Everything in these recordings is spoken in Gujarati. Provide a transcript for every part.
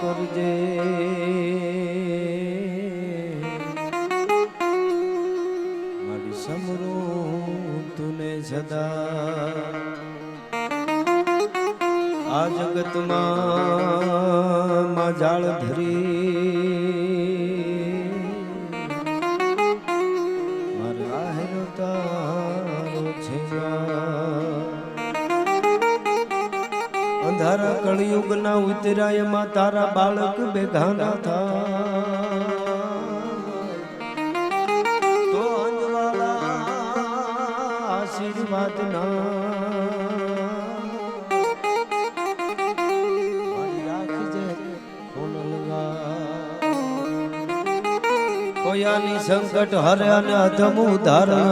કરજે મારી સમરું તુને સદા આ જગતમાં જાળ ધરી મારા હેરો તારો છે અંધારા કળિયુગ ના ઉતરાય માં તારા બાળક બેઘાના થા તો અંજવાળા આશીર્વાદ ના કોયાની સંકટ હરે અને અધમ ઉધારણ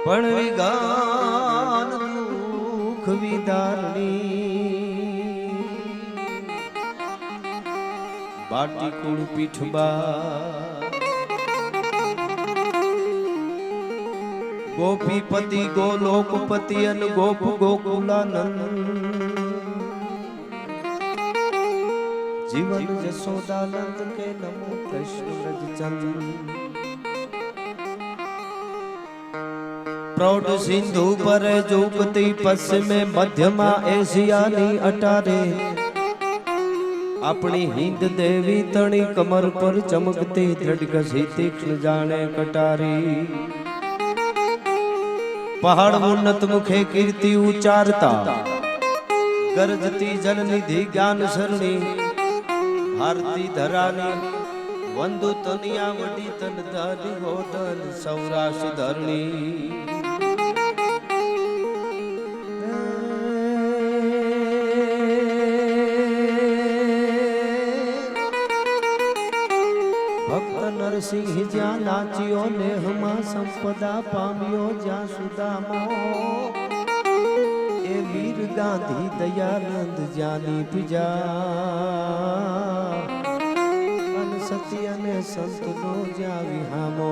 પણ વિગાન દુઃખ વિદારણી બાટી કુળ પીઠબા ગોપીપતિ ગોલોકપતિ અને ગોપ ગોકુલાનંદ जीवन जसोदानंद के नमो कृष्ण व्रजचंद प्रौढ़ सिंधु पर जुगती पश्चिमे मध्यमा एशियानी अटारे अपनी हिंद देवी तणी कमर पर चमकती दृढ़ घसी तीक्ष्ण जाने कटारी पहाड़ उन्नत मुखे कीर्ति उचारता गरजती जलनिधि ज्ञान सरणी भारती धरानी वंदु तनिया वडी तन धारी होदन सौराष्ट्र धरणी भक्त नरसिंह ज्या नाचियो ने हमा संपदा पामियो ज्या सुदामो ए वीर गांधी दयानंद जानी पिजा સત્ય અને સંત નો જ્યાં વિહામો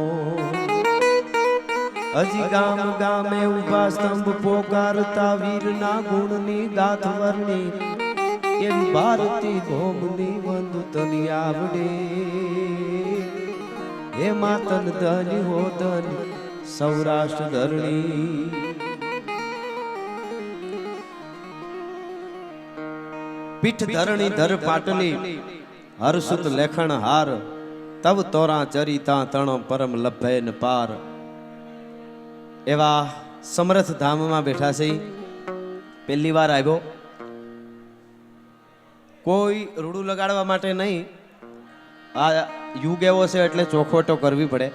હજી ગામ ગામે ઉભા સ્તંભ પોકારતા વીરના ગુણની ગાથ વર્ણી એવી ભારતી ભોમની વંદુ તની આવડે હે માતન ધની હો ધની સૌરાષ્ટ્ર ધરણી પીઠ ધરણી ધર પાટલી હર્ષુત લેખણ હાર તવ તોરા ચરિતા તણો પરમ લભેન પાર એવા સમરથ ધામમાં બેઠા છે. પહેલી વાર આવ્યો, કોઈ રૂડું લગાડવા માટે નહીં, આ યુગ એવો છે એટલે ચોખવટો કરવી પડે.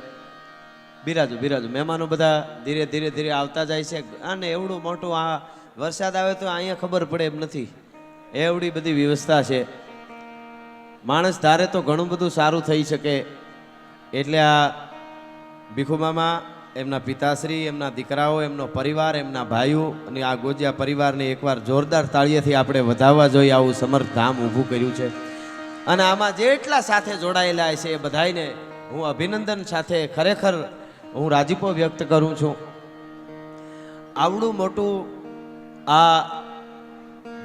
બિરાજુ બિરાજુ મહેમાનો બધા ધીરે ધીરે ધીરે આવતા જાય છે અને એવડું મોટું આ વરસાદ આવે તો અહીંયા ખબર પડે એમ નથી, એવડી બધી વ્યવસ્થા છે. માણસ ધારે તો ઘણું બધું સારું થઈ શકે એટલે આ ભીખુમામા, એમના પિતાશ્રી, એમના દીકરાઓ, એમનો પરિવાર, એમના ભાઈઓ અને આ ગોજિયા પરિવારને એકવાર જોરદાર તાળીએથી આપણે વધાવવા જોઈએ. આવું સમર્થ ધામ ઊભું કર્યું છે અને આમાં જેટલા સાથે જોડાયેલા છે એ બધાને હું અભિનંદન સાથે ખરેખર હું રાજીપો વ્યક્ત કરું છું. આવડું મોટું આ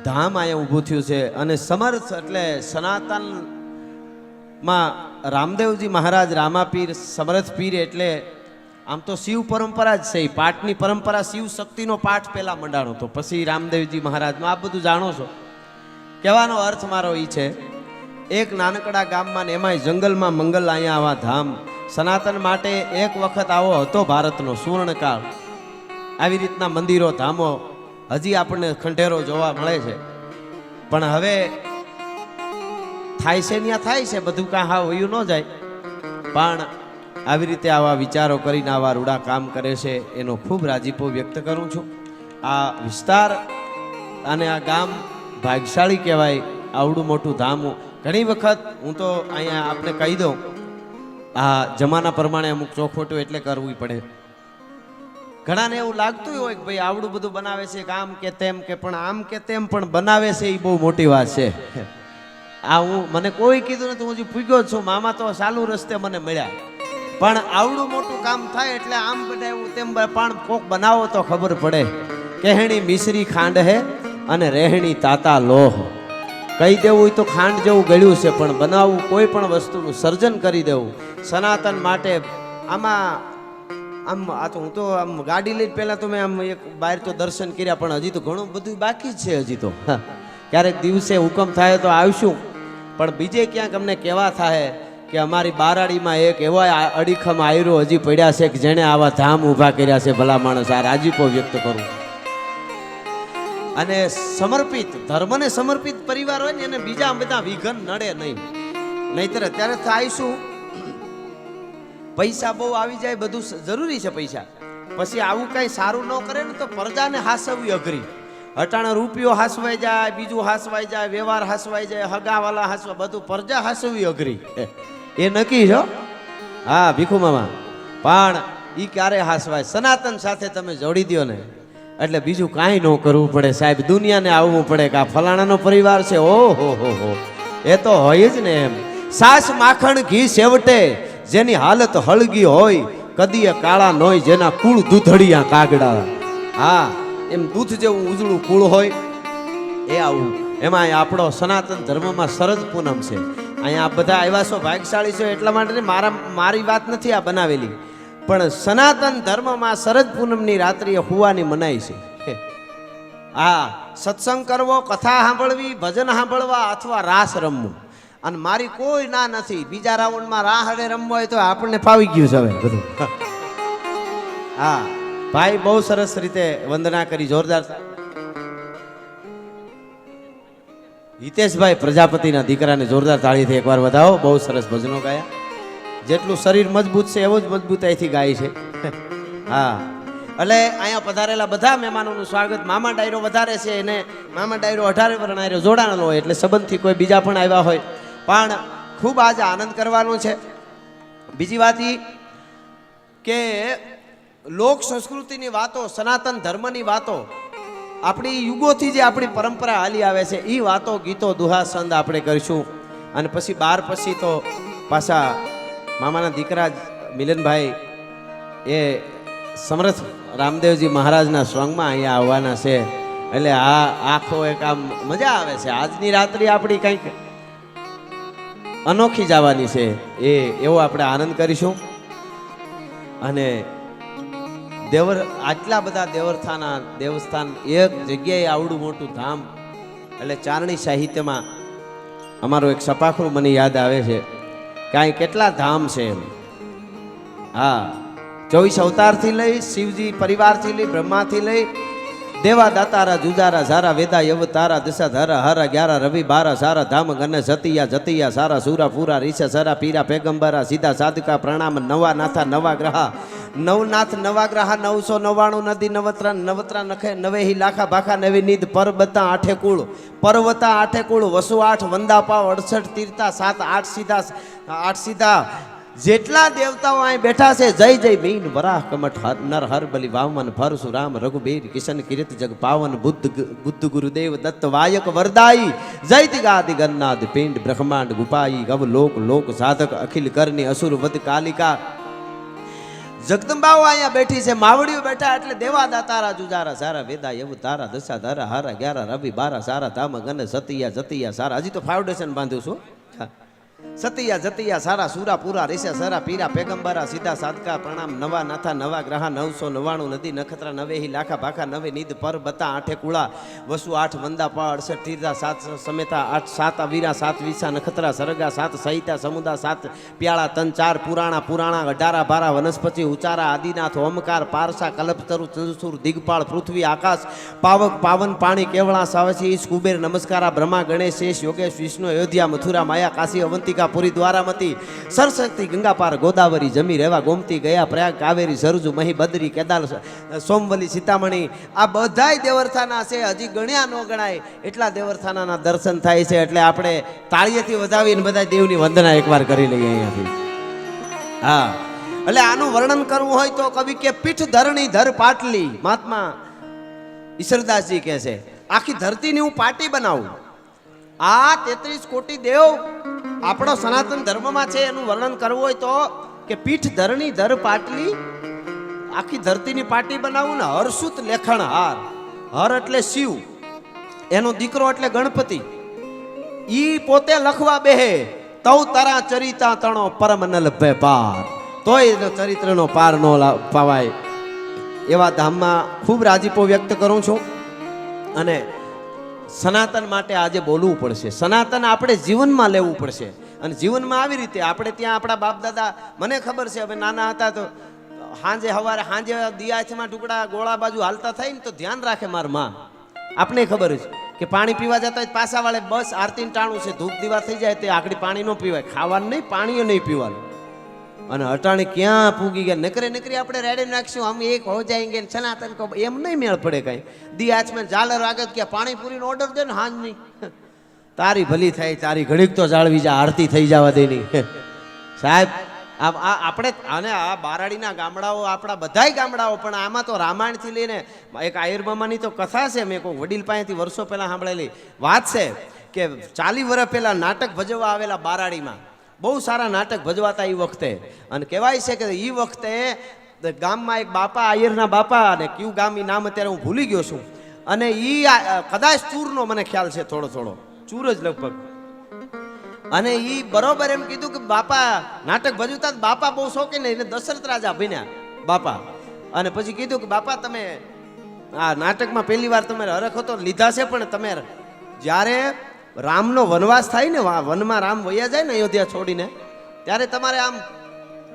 ધામ અહીંયા ઊભું થયું છે અને સમર્થ એટલે સનાતનમાં રામદેવજી મહારાજ રામાપીર સમર્થ પીર એટલે આમ તો શિવ પરંપરા જ છે. પાઠની પરંપરા શિવ શક્તિનો પાઠ પહેલા મંડાણો હતો, પછી રામદેવજી મહારાજનો. આ બધું જાણો છો. કહેવાનો અર્થ મારો એ છે, એક નાનકડા ગામમાં ને એમાંય જંગલમાં મંગલ અહીંયા આવા ધામ સનાતન માટે એક વખત આવો હતો ભારતનો સુવર્ણકાળ. આવી રીતના મંદિરો ધામો હજી આપણને ખંડેરો જોવા મળે છે, પણ હવે થાય છે ત્યાં થાય છે, બધું કાં હા વયું ન જાય. પણ આવી રીતે આવા વિચારો કરીને આવા રૂડા કામ કરે છે એનો ખૂબ રાજીપો વ્યક્ત કરું છું. આ વિસ્તાર અને આ ગામ ભાગ્યશાળી કહેવાય, આવડું મોટું ધામ. ઘણી વખત હું તો અહીંયા આપણે કહી દઉં, આ જમાના પ્રમાણે અમુક ચોખવટો એટલે કરવું પડે. ઘણાને એવું લાગતું હોય કે ભાઈ આવડું બધું બનાવે છે કે આમ કે તેમ, કે પણ આમ કે તેમ પણ બનાવે છે એ બહુ મોટી વાત છે. આ હું મને કોઈ કીધું નથી, હું હજી પૂગ્યો જ છું. મામા તો ચાલુ રસ્તે મને મળ્યા, પણ આવડું મોટું કામ થાય એટલે આમ બનાવ્યું તેમ, પણ કોક બનાવો તો ખબર પડે. કહેણી મિશ્રી ખાંડ હે અને રહેણી તાતા લોહ. કહી દેવું હોય તો ખાંડ જેવું ગળ્યું છે, પણ બનાવવું કોઈ પણ વસ્તુનું સર્જન કરી દેવું સનાતન માટે. આમાં આમ આ તો હું તો આમ ગાડી લઈને પહેલાં તો મેં આમ એક બહાર તો દર્શન કર્યા, પણ હજી તો ઘણું બધું બાકી જ છે. હજી તો ક્યારેક દિવસે હુકમ થાય તો આવશું, પણ બીજે ક્યાંક અમને કહેવા થાય કે અમારી બારાડીમાં એક એવા અડીખમ આયરો હજી પડ્યા છે કે જેણે આવા ધામ ઊભા કર્યા છે. ભલા માણસ, આ રાજીપો વ્યક્ત કરું. અને સમર્પિત ધર્મને સમર્પિત પરિવાર હોય ને એને બીજા બધા વિઘન નડે નહીં. નહીતર અત્યારે થાયશું પૈસા બહુ આવી જાય, બધું જરૂરી છે પૈસા, પછી આવું કઈ સારું ન કરે ને તો પ્રજાને હાસવવી અઘરી. અટાણા રૂપિયો હાસવાઈ જાય, બીજું હાસવાઈ જાય, વ્યવહાર હાસવાઈ જાય, હગાવાલા હાસવા, બધું પ્રજા હાસવવી અઘરી. એ નક્કી છો. હા ભીખુ મામા, પણ ઈ ક્યારે હાસવાય? સનાતન સાથે તમે જોડી દો ને એટલે બીજું કાંઈ ન કરવું પડે સાહેબ. દુનિયાને આવવું પડે કે આ ફલાણાનો પરિવાર છે. ઓહો હો, એ તો હોય જ ને. એમ સાસ માખણ ઘી સેવટે જેની હાલત હળગી હોય, કદીએ કાળા નોય જેના કુળ દૂધડિયા કાગડા. હા, એમ દૂધ જેવું ઉજળું કુળ હોય એ આવું. એમાં આપણો સનાતન ધર્મમાં શરદ પૂનમ છે. અહીંયા બધા આવ્યા છો, ભાગ્યશાળી છો એટલા માટે મારી વાત નથી આ બનાવેલી, પણ સનાતન ધર્મમાં શરદ પૂનમની રાત્રિએ હુવાની મનાય છે. હા, સત્સંગ કરવો, કથા સાંભળવી, ભજન સાંભળવા અથવા રાસ રમવું. અને મારી કોઈ ના નથી. બીજા રાઉન્ડમાં રાહ હડે રમવો હોય તો આપણને ફાવી ગયું છે હવે બધું. હા ભાઈ, બહુ સરસ રીતે વંદના કરી, જોરદાર. હિતેશભાઈ પ્રજાપતિના દીકરાને જોરદાર તાળીથી એકવાર વધાવો. બહુ સરસ ભજનો ગાયા. જેટલું શરીર મજબૂત છે એવો જ મજબૂતાઈથી ગાય છે. હા, એટલે અહીંયા પધારેલા બધા મહેમાનોનું સ્વાગત. મામા ડાયરો વધારે છે એને મામા ડાયરો 18 વર્ષ ડાયરો જોડાણેલો હોય એટલે સંબંધથી કોઈ બીજા પણ આવ્યા હોય, પણ ખૂબ આજે આનંદ કરવાનો છે. બીજી વાત એ કે લોક સંસ્કૃતિની વાતો, સનાતન ધર્મની વાતો, આપણી યુગોથી જે આપણી પરંપરા હાલી આવે છે એ વાતો, ગીતો, દુહા, છંદ આપણે કરીશું. અને પછી બાર પછી તો પાછા મામાના દીકરા મિલનભાઈ એ સમર્થ રામદેવજી મહારાજના સ્વાંગમાં અહીંયા આવવાના છે. એટલે આ આખો એક આમ મજા આવે છે. આજની રાત્રિ આપણી કંઈક અનોખી જવાની છે, એવો આપણે આનંદ કરીશું. અને આટલા બધા દેવસ્થાન એક જગ્યાએ આવડું મોટું ધામ, એટલે ચારણી સાહિત્યમાં અમારું એક સપાખરું મને યાદ આવે છે. કાંઈ કેટલા ધામ છે એમ. હા, 24 અવતારથી લઈ, શિવજી પરિવારથી લઈ, બ્રહ્માથી લઈ, દેવા દાતારા જુજારા ઝારા વેદા યવ તારા દશા ધારા હારા 11 રવિ 12 સારા ધામ ગને જતિયા સારા સુરા પૂરા રીસા સરા પીરા પેગંબરા સીધા સાધકા પ્રણામ નવા નાથા નવા ગ્રહા નવનાથ નવા ગ્રહા 999 નદી નવત્રા નખે નવેહી લાખા ભાખા નવી નિધ પરબતા આઠે કુળ પર્વતા આઠે કુળ વસુ 8 વંદા પાવ 68 તીર્થા 7 8 સીધા જેટલા દેવતાઓ અહીં બેઠા છે, જય જય મીન વરાહ કમઠ નર હર બલિ વામન પરશુરામ રઘુબીર કિશન કિરીટ જગ પાવન બુદ્ધ ગુરુદેવ દત્ત વાયક વરદાઈ જયતિ ગાદિ ગન્નાદ પિંડ બ્રહ્માંડ ગુપાઈ ગવ લોક સાધક અખિલ કરની અસુર વદ કાલિકા જગદંબાઓ અહીંયા બેઠી છે, માવડીઓ બેઠા એટલે દેવા દાતારા જુજારા સારા વેદા યવ તારા દશા ધારા હારા 11 રવિ 12 સારા ધામ ગને જતિયા સારા. હજી તો ફાઉન્ડેશન બાંધ્યું છું. જતિયા સારા સુરા પૂરા રેસા સરા પીરા પેગંબરા સીધા સાધકા પ્રણામ નવા નાથા નવા ગ્રહા 999 નદી નખત્રા નવેહી લાખા ભાખા નવે નિધ પર બતા આઠે કુળા વસુ 8 વંદા પા 68 તીર્થા 7 સમેતા 8 7 વીરા 7 વિસા નખત્રા સરગા 7 સહિતા સમુદા 7 પ્યાળા તન 4 પુરાણા 18 ભારા વનસ્પતિ ઉચારા આદિનાથ ઓમકાર પારસા કલ્પતરુ ચંદસુર દિગપાળ પૃથ્વી આકાશ પાવક પાવન પાણી કેવળા સાવસી કુબેર નમસ્કારા બ્રહ્મા ગણેશ શેષ યોગેશ વિષ્ણુ અયોધ્યા મથુરા માયા કાશી અવંતિકા પુરી દ્વારામતી સરસ્વતી ગંગા પાર ગોદાવરી જમી રેવા ગોમતી ગયા પ્રયાગ કાવેરી સરજુ મહી બદરી કેદાર સોમવલી સીતામણી આ બધાય દેવસ્થાના છે. હજી ગણ્યા ન ગણાય એટલા દેવસ્થાના દર્શન થાય છે. એટલે આપણે તાળીએથી વધાવીને બધા દેવની વંદના એકવાર કરી લઈએ અહીંયાથી. હા, એટલે આનું વર્ણન કરવું હોય તો કવિ કે પીઠ ધરણી ધર પાટલી. મહાત્મા ઈશ્વરદાસજી કહે છે આખી ધરતીની હું પાટી બનાવું. આ 33 કોટી દેવ આપણો સનાતન ધર્મમાં છે, એનું વર્ણન કરવું હોય તો કે પીઠ ધરણી ધર પાટલી, આખી ધરતીની પાટી બનાવું ને હરસુત લેખણ હાર. હર એટલે શિવ, એનો દીકરો એટલે ગણપતિ. ઈ પોતે લખવા બેહે તૌ તારા ચરિતા તણો પરમ ન લભે પાર, તોય એનો ચરિત્રનો પાર ન પાવાય. એવા ધામમાં ખૂબ રાજીપો વ્યક્ત કરું છું. અને સનાતન માટે આજે બોલવું પડશે. સનાતન આપણે જીવનમાં લેવું પડશે. અને જીવનમાં આવી રીતે આપણે ત્યાં આપણા બાપ દાદા, મને ખબર છે હવે નાના હતા તો સાંજે દિયાચમાં ટુકડા ગોળા બાજુ હાલતા થાય ને તો ધ્યાન રાખે માર માં. આપણે ખબર છે કે પાણી પીવા જતા હોય પાસા વાળે બસ આરતીને ટાણું છે, ધૂપ દીવા થઈ જાય તે આખડી પાણી ન પીવાય, ખાવાનું નહીં, પાણી નહીં પીવાનું. અને અટાણે ક્યાં પૂગી ગયા, નકરી આપણે રેડી નાખશું અમે એક હો જાયંગે સનાતન કો, એમ નહીં મેળ પડે કાંઈ. દિયાચમાં ઝાલર આગળ ક્યાં પાણીપુરીનો ઓર્ડર દે ને હાજ નહીં, તારી ભલી થાય, તારી ઘડીક તો જાળવી જા, આરતી થઈ જવા દેની સાહેબ. આપણે અને આ બારાડીના ગામડાઓ આપણા બધાય ગામડાઓ, પણ આમાં તો રામાયણથી લઈને એક આયુર્મામાની તો કથા છે, મેં કોઈ વડીલ પાસેથી વર્ષો પહેલાં સાંભળેલી વાત છે કે 40 વર્ષ પહેલાં નાટક ભજવવા આવેલા બારાડીમાં. બહુ સારા નાટક ભજવાતા એ વખતે. અને કહેવાય છે કે એ વખતે ગામમાં એક બાપા, આયરના બાપા, અને કયું ગામ એ નામ અત્યારે હું ભૂલી ગયો છું. અને એ કદાચ ચૂરનો મને ખ્યાલ છે, થોડો ચૂર જ લગભગ. અને એ બરોબર એમ કીધું કે બાપા નાટક ભજવતા, બાપા બહુ શોખીન, એને દશરથ રાજા બન્યા બાપા. અને પછી કીધું કે બાપા તમે આ નાટકમાં પહેલી વાર તમે હરખ હતો લીધા છે, પણ તમે જ્યારે રામનો વનવાસ થાય ને, વનમાં રામ વયા જાય ને અયોધ્યા છોડીને, ત્યારે તમારે આમ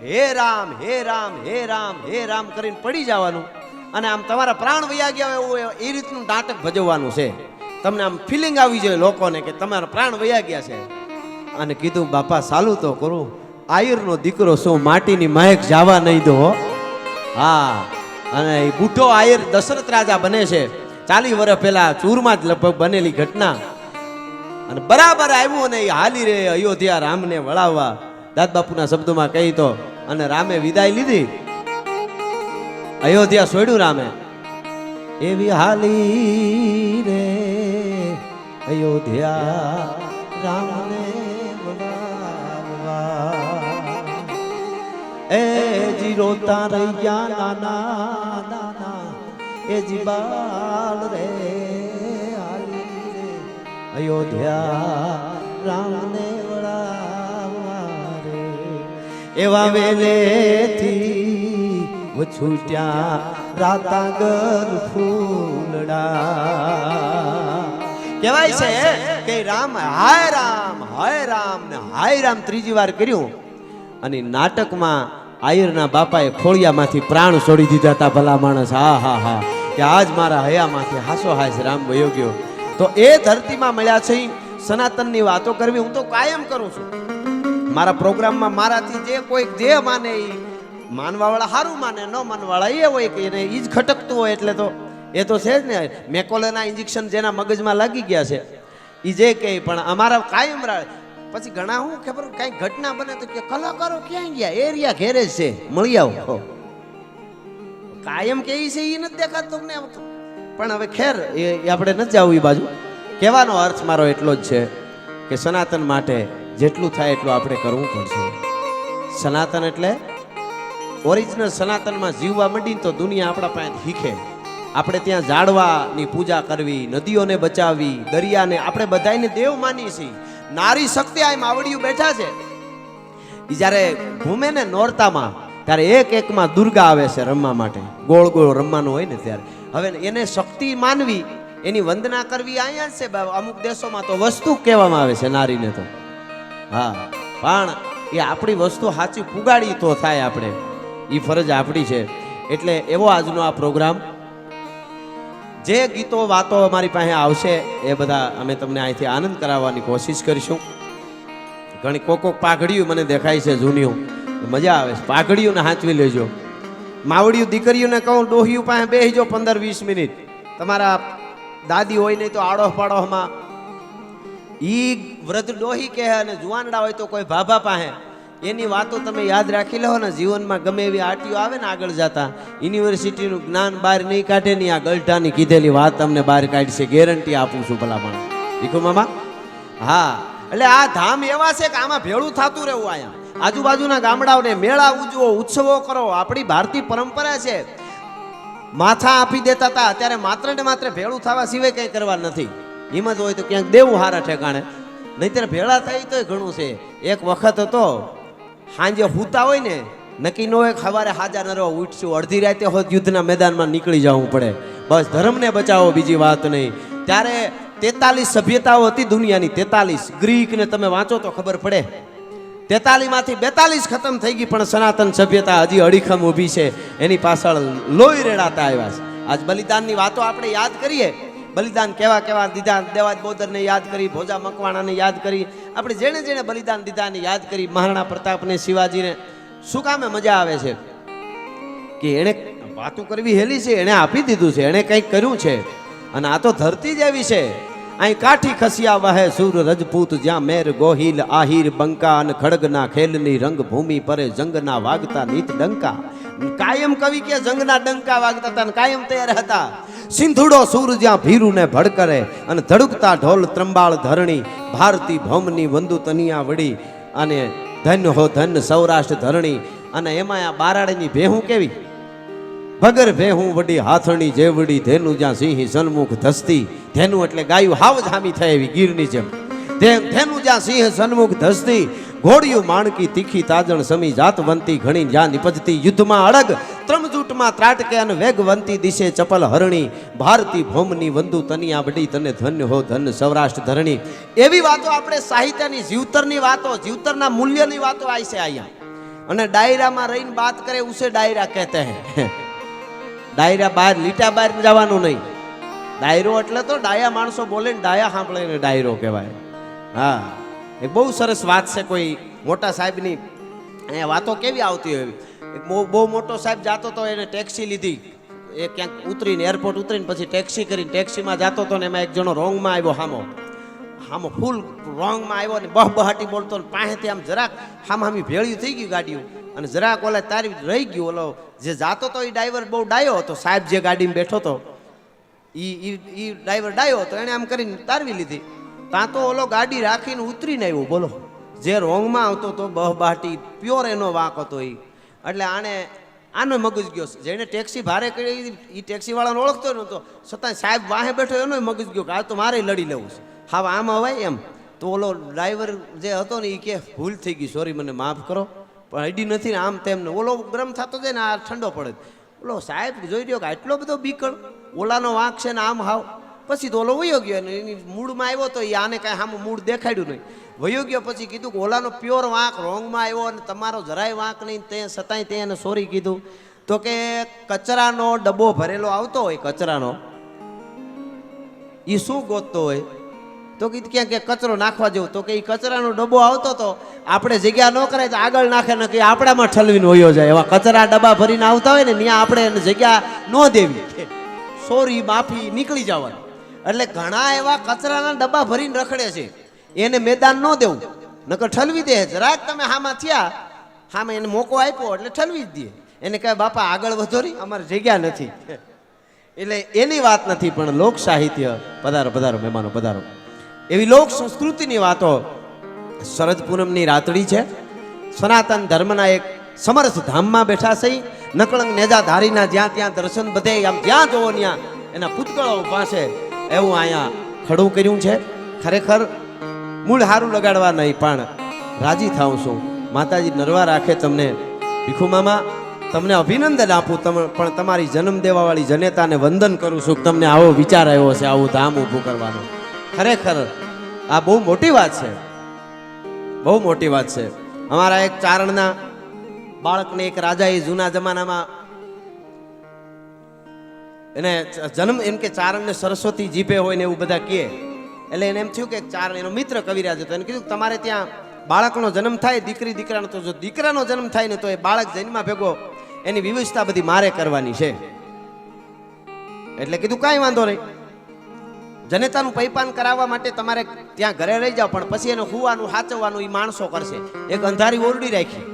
હે રામ હે રામ હે રામ હે રામ કરીને પડી જવાનું. અને આમ તમારા પ્રાણ વયા ગયા હોય એવું એ રીતનું નાટક ભજવવાનું છે. તમને આમ ફિલિંગ આવી જાય લોકોને કે તમારા પ્રાણ વયા ગયા છે. અને કીધું બાપા ચાલુ તો કરું, આયરનો દીકરો શું માટીની મહેક જવા નહીં દો. હા, અને એ બુઢો આયર દશરથ રાજા બને છે 40 વર્ષ પહેલા, ચૂરમાં જ લગભગ બનેલી ઘટના. અને બરાબર આવ્યું ને એ હાલી રે અયોધ્યા રામને વળાવવા, દાદ બાપુના શબ્દોમાં કહી તો. અને રામે વિદાય લીધી, અયોધ્યા છોડ્યું રામે. એવી હાલી રે અયોધ્યા રામને એ જી રોતા રહ્યા નાના નાના, એ જી બાળ રે હાલી રે અયોધ્યા રામને વળાવવા રે. એવા વેલેથી છૂટ્યા રાતાગર ફૂલડા. કહેવાય છે કે રામ હાય રામ હાય રામ ને હાય રામ 3જી વાર કર્યું. અને નાટકમાં આયરના બાપાએ ખોળિયામાંથી પ્રાણ છોડી દીધા હતા. ભલા માણસ, હા હા હા, કે આજ મારા હયામાંથી હાસો હાસ રામ વયો ગયો. તો એ ધરતીમાં મળ્યા છે. સનાતનની વાતો કરવી હું તો કાયમ કરું છું મારા પ્રોગ્રામમાં. મારાથી જે કોઈ જે માને એ માનવાવાળા સારું માને, ન માનવાળા એ હોય કે એને એ જ ખટકતું હોય. એટલે તો એ તો છે જ ને, મેકોલેના ઇન્જેક્શન જેના મગજમાં લાગી ગયા છે એ જે કહે. પણ અમારા કાયમ પછી ઘણા હું ખબર કઈ ઘટના બને તો કે કલાકારો ક્યાં ગયા, એરિયા ઘેરે છે, મળી આવો. કાયમ કે છે એ નથી દેખાતું તમને. પણ હવે ખેર એ આપણે નથી જવું એ બાજુ. કહેવાનો અર્થ મારો એટલો જ છે કે સનાતન માટે જેટલું થાય એટલું આપણે કરવું પડશે. સનાતન એટલે ઓરિજિનલ સનાતનમાં જીવવા માંડીને તો દુનિયા આપણા પાસે શીખે. આપણે ત્યાં ઝાડવાની પૂજા કરવી, નદીઓને બચાવવી, દરિયાને આપણે બધાને દેવ માનીએ છીએ. નારી શક્તિ આ માવડિયું બેઠા છે, એ જ્યારે ઘૂમે ને નોરતામાં ત્યારે એકમાં દુર્ગા આવે છે રમવા માટે. ગોળ ગોળ રમવાનું હોય ને ત્યારે. હવે એને શક્તિ માનવી, એની વંદના કરવી અહીંયા જ છે. અમુક દેશોમાં તો વસ્તુ કહેવામાં આવે છે નારીને તો. હા, પણ એ આપણી વસ્તુ સાચી પુગાડી તો થાય. આપણે એ ફરજ આપણી છે. એટલે એવો આજનો આ પ્રોગ્રામ. જે ગીતો વાતો અમારી પાસે આવશે એ બધા અમે તમને અહીંથી આનંદ કરાવવાની કોશિશ કરીશું. ઘણી કોક પાઘડીયું મને દેખાય છે જૂનીઓ, મજા આવે છે. પાઘડીઓને હાંચવી લેજો. માવડિયું દીકરીઓને કહું ડોહિયું પાસે બેસજો 15-20 મિનિટ. તમારા દાદી હોય નહીં તો આડોશ પાડોશમાં ઈ વૃદ્ધ ડોહી કહે, અને જુવાનડા હોય તો કોઈ ભાભા પાસે. એની વાતો તમે યાદ રાખી લો ને, જીવનમાં ગમે એવી આટીઓ આવે ને આગળ જતા, યુનિવર્સિટીનું જ્ઞાન બહાર નહીં કાઢે નહીં, આ ગલઢાની કીધેલી વાત તમને બહાર કાઢશે, ગેરંટી આપું છું ભલા માણસ. દીકુ મામા, હા. એટલે આ ધામ એવા છે કે આમાં ભેળું થતું રહેવું. અહીંયા આજુબાજુના ગામડાઓને મેળા ઉજવો, ઉત્સવો કરો. આપણી ભારતીય પરંપરા છે. માથા આપી દેતા હતા, અત્યારે માત્ર ને માત્ર ભેળું થવા સિવાય કંઈ કરવા નથી. હિંમત હોય તો ક્યાંક દેવું હારા ઠેકાણે, નહીંતર ભેળા થાય તોય ઘણું છે. એક વખત હતો સાંજે હુતા હોય ને નક્કી ન હોય સવારે હાજા ન રહો ઉઠશું, અડધી રાતે હોત યુદ્ધના મેદાનમાં નીકળી જવું પડે, બસ ધર્મને બચાવો બીજી વાત નહીં. ત્યારે 43 સભ્યતાઓ હતી દુનિયાની, 43 ગ્રીકને તમે વાંચો તો ખબર પડે. 43 માંથી 42 ખતમ થઈ ગઈ, પણ સનાતન સભ્યતા હજી અડીખમ ઊભી છે. એની પાછળ લોહી રેડાતા આવ્યા છે. આજ બલિદાનની વાતો આપણે યાદ કરીએ, બલિદાન કેવા કેવા દીધા, દેવાજ બોદરને યાદ કરી, ભોજા મકવાણાને યાદ કરી, આપણે જેણે જેણે બલિદાન દીધાને યાદ કરી, મહારાણા પ્રતાપને, શિવાજીને. શું કામે મજા આવે છે કે એણે વાતો કરવી હેલી છે, એણે આપી દીધું છે, એણે કંઈક કર્યું છે. અને આ તો ધરતી જ એવી છે. અહીં કાઠી ખસિયા વહે સુર રજપૂત, જ્યાં મેર ગોહિલ આહિર બંકા, અને ખડગના ખેલની રંગ ભૂમિ પરે જંગના વાગતા નીત ડંકા. કાયમ કવિ કે જંગના ડંકા વાગતા હતા ને કાયમ તૈયાર હતા. સિંધુડો સુર જ્યાં ભીરુને ભડકરે, અને ધડકતા ઢોલ ત્રંબાળ ધરણી, ભારતી ભૌમની વંદુ તનિયા વડી, અને ધન્ય હો ધન્ય સૌરાષ્ટ્ર ધરણી. અને એમાં આ બારાડીની ભેહું કેવી, ભગર ભેહું વડી હાથણી જેવડી, ધેનું જ્યાં સિંહ સન્મુખ ધસતી. ધેનું એટલે ગાયું હાવ જામી થાય એવી ગીરની જેમ. ધેનું જ્યાં સિંહ સન્મુખ ધસતી, ઘોડિયું માણકી તીખી તાજણ સમી, જાતવંતી ઘણી જ્યાં નિપજતી. યુદ્ધમાં અડગ ત્રમજૂટમાં ત્રાટકે, અને વેગવંતી દિશે ચપલ હરણી, ભારતી ભૌમની વંદુ તનિયા વડી, તને ધન્ય હો ધન્ય સૌરાષ્ટ્ર ધરણી. એવી વાતો આપણે સાહિત્યની, જીવતરની વાતો, જીવતરના મૂલ્યની વાતો આવી છે અહીંયા. અને ડાયરામાં રહીને વાત કરે ઉસે ડાયરા કહેતે હે. ડાયરા બહાર લીટા બહાર જવાનું નહીં. ડાયરો એટલે તો ડાયા માણસો બોલે ને ડાયા સાંભળે ને ડાયરો કહેવાય. હા, એક બહુ સરસ વાત છે. કોઈ મોટા સાહેબની અહીંયા વાતો કેવી આવતી હોય. એક બહુ મોટો સાહેબ જાતો તો, એને ટેક્સી લીધી, એ ક્યાંક ઉતરીને એરપોર્ટ ઉતરીને પછી ટેક્સી કરીને ટેક્સીમાં જાતો હતો ને એમાં એક જણો રોંગમાં આવ્યો, હામો ફૂલ રોંગમાં આવ્યો ને બહાટી બોલતો ને પાસેથી આમ જરાક હામી ભેળ્યું થઈ ગયું ગાડીઓ, અને જરાક ઓલા તારી રહી ગયું. ઓલો જે જાતો તો એ ડ્રાઈવર બહુ ડાયો હતો, સાહેબ જે ગાડીમાં બેઠો હતો એ ડ્રાઈવર ડાયો હતો, એણે આમ કરીને તારવી લીધી. ત્યાં તો ઓલો ગાડી રાખીને ઉતરીને આવ્યો, બોલો. જે રોંગમાં આવતો તો બહાટી પ્યોર એનો વાંક હતો એ. એટલે આનો મગજ ગયો. જેને ટેક્સી ભારે કરી એ ટેક્સીવાળાને ઓળખતો નહોતો, છતાં સાહેબ વાહે બેઠો એનો મગજ ગયો કે આ તો મારે લડી લેવું છે. હા આમ હવાય એમ. તો ઓલો ડ્રાઈવર જે હતો ને એ કે ભૂલ થઈ ગઈ, સોરી મને માફ કરો, પણ અડી નથી ને આમ તેમને. ઓલો ગરમ થતો જાય ને આ ઠંડો પડે. ઓલો સાહેબ જોઈ રહ્યો કે આટલો બધો બીકળ, ઓલાનો વાંક છે ને આમ હાવ. પછી તો ઓલો વયો ગયો ને એની મૂળમાં આવ્યો તો એ આને કાંઈ સામું મૂળ દેખાડ્યું નહીં, વયો ગયો. પછી કીધું કે ઓલાનો પ્યોર વાંક રોંગમાં આવ્યો અને તમારો જરાય વાંક નહીં, તે છતાંય તે એને સોરી કીધું. તો કે કચરાનો ડબ્બો ભરેલો આવતો હોય, કચરાનો એ શું ગોતતો હોય, તો કીધું ક્યાં કે કચરો નાખવા જેવું. તો કે એ કચરાનો ડબ્બો આવતો તો આપણે જગ્યા ન કરાય તો આગળ નાખે ને કે આપણામાં ઠલવીને વયો જાય. એવા કચરા ડબ્બા ભરીને આવતા હોય ને ત્યાં આપણે એને જગ્યા ન દેવી, સોરી માફી નીકળી જવાની. એટલે ઘણા એવા કચરાના ડબ્બા ભરીને રખડે છે, એને મેદાન ન દેવું, નકર ઠલવી દે. જરાક તમે હામાં થયા, હામાં એને મોકો આપ્યો એટલે ઠલવી જ દે. એને કહે બાપા આગળ વધો નહીં, અમારે જગ્યા નથી. એટલે એની વાત નથી, પણ લોક સાહિત્ય. પધારો પધારો મહેમાનો પધારો. એવી લોક સંસ્કૃતિની વાતો. શરદ પૂનમની રાતડી છે. સનાતન ધર્મના એક સમર્થ ધામમાં બેઠા છે. નકળંગ નેજા ધારીના જ્યાં ત્યાં દર્શન બધે, આમ જ્યાં જોવો ત્યાં એના પૂતગળો ઊભા છે. એવું અહીંયા ખડું કર્યું છે. ખરેખર મૂળ હારું લગાડવા નહીં, પણ રાજી થાઉં છું. માતાજી નરવા રાખે તમને. ભીખુ મામા તમને અભિનંદન આપું, પણ તમારી જન્મ દેવાવાળી જનેતાને વંદન કરું છું. તમને આવો વિચાર આવ્યો છે આવું ધામ ઊભું કરવાનો. ખરેખર આ બહુ મોટી વાત છે, બહુ મોટી વાત છે. અમારા એક ચારણના બાળકને એક રાજાએ જૂના જમાનામાં એને જન્મ, એમ કે ચારણને સરસ્વતી જીભે હોય ને એવું બધા કહે. એટલે એને એમ થયું કે ચારણ એનો મિત્ર કવિરાજ હતો, એને કીધું તમારે ત્યાં બાળકનો જન્મ થાય, દીકરી દીકરાનો, તો જો દીકરાનો જન્મ થાય ને તો એ બાળક જન્મા ભેગો એની વ્યવસ્થા બધી મારે કરવાની છે. એટલે કીધું કાંઈ વાંધો નહીં, જનેતાનું પૈપાન કરાવવા માટે તમારે ત્યાં ઘરે રહી જાઓ, પણ પછી એને હુવાનું સાચવવાનું એ માણસો કરશે. એક અંધારી ઓરડી રાખી,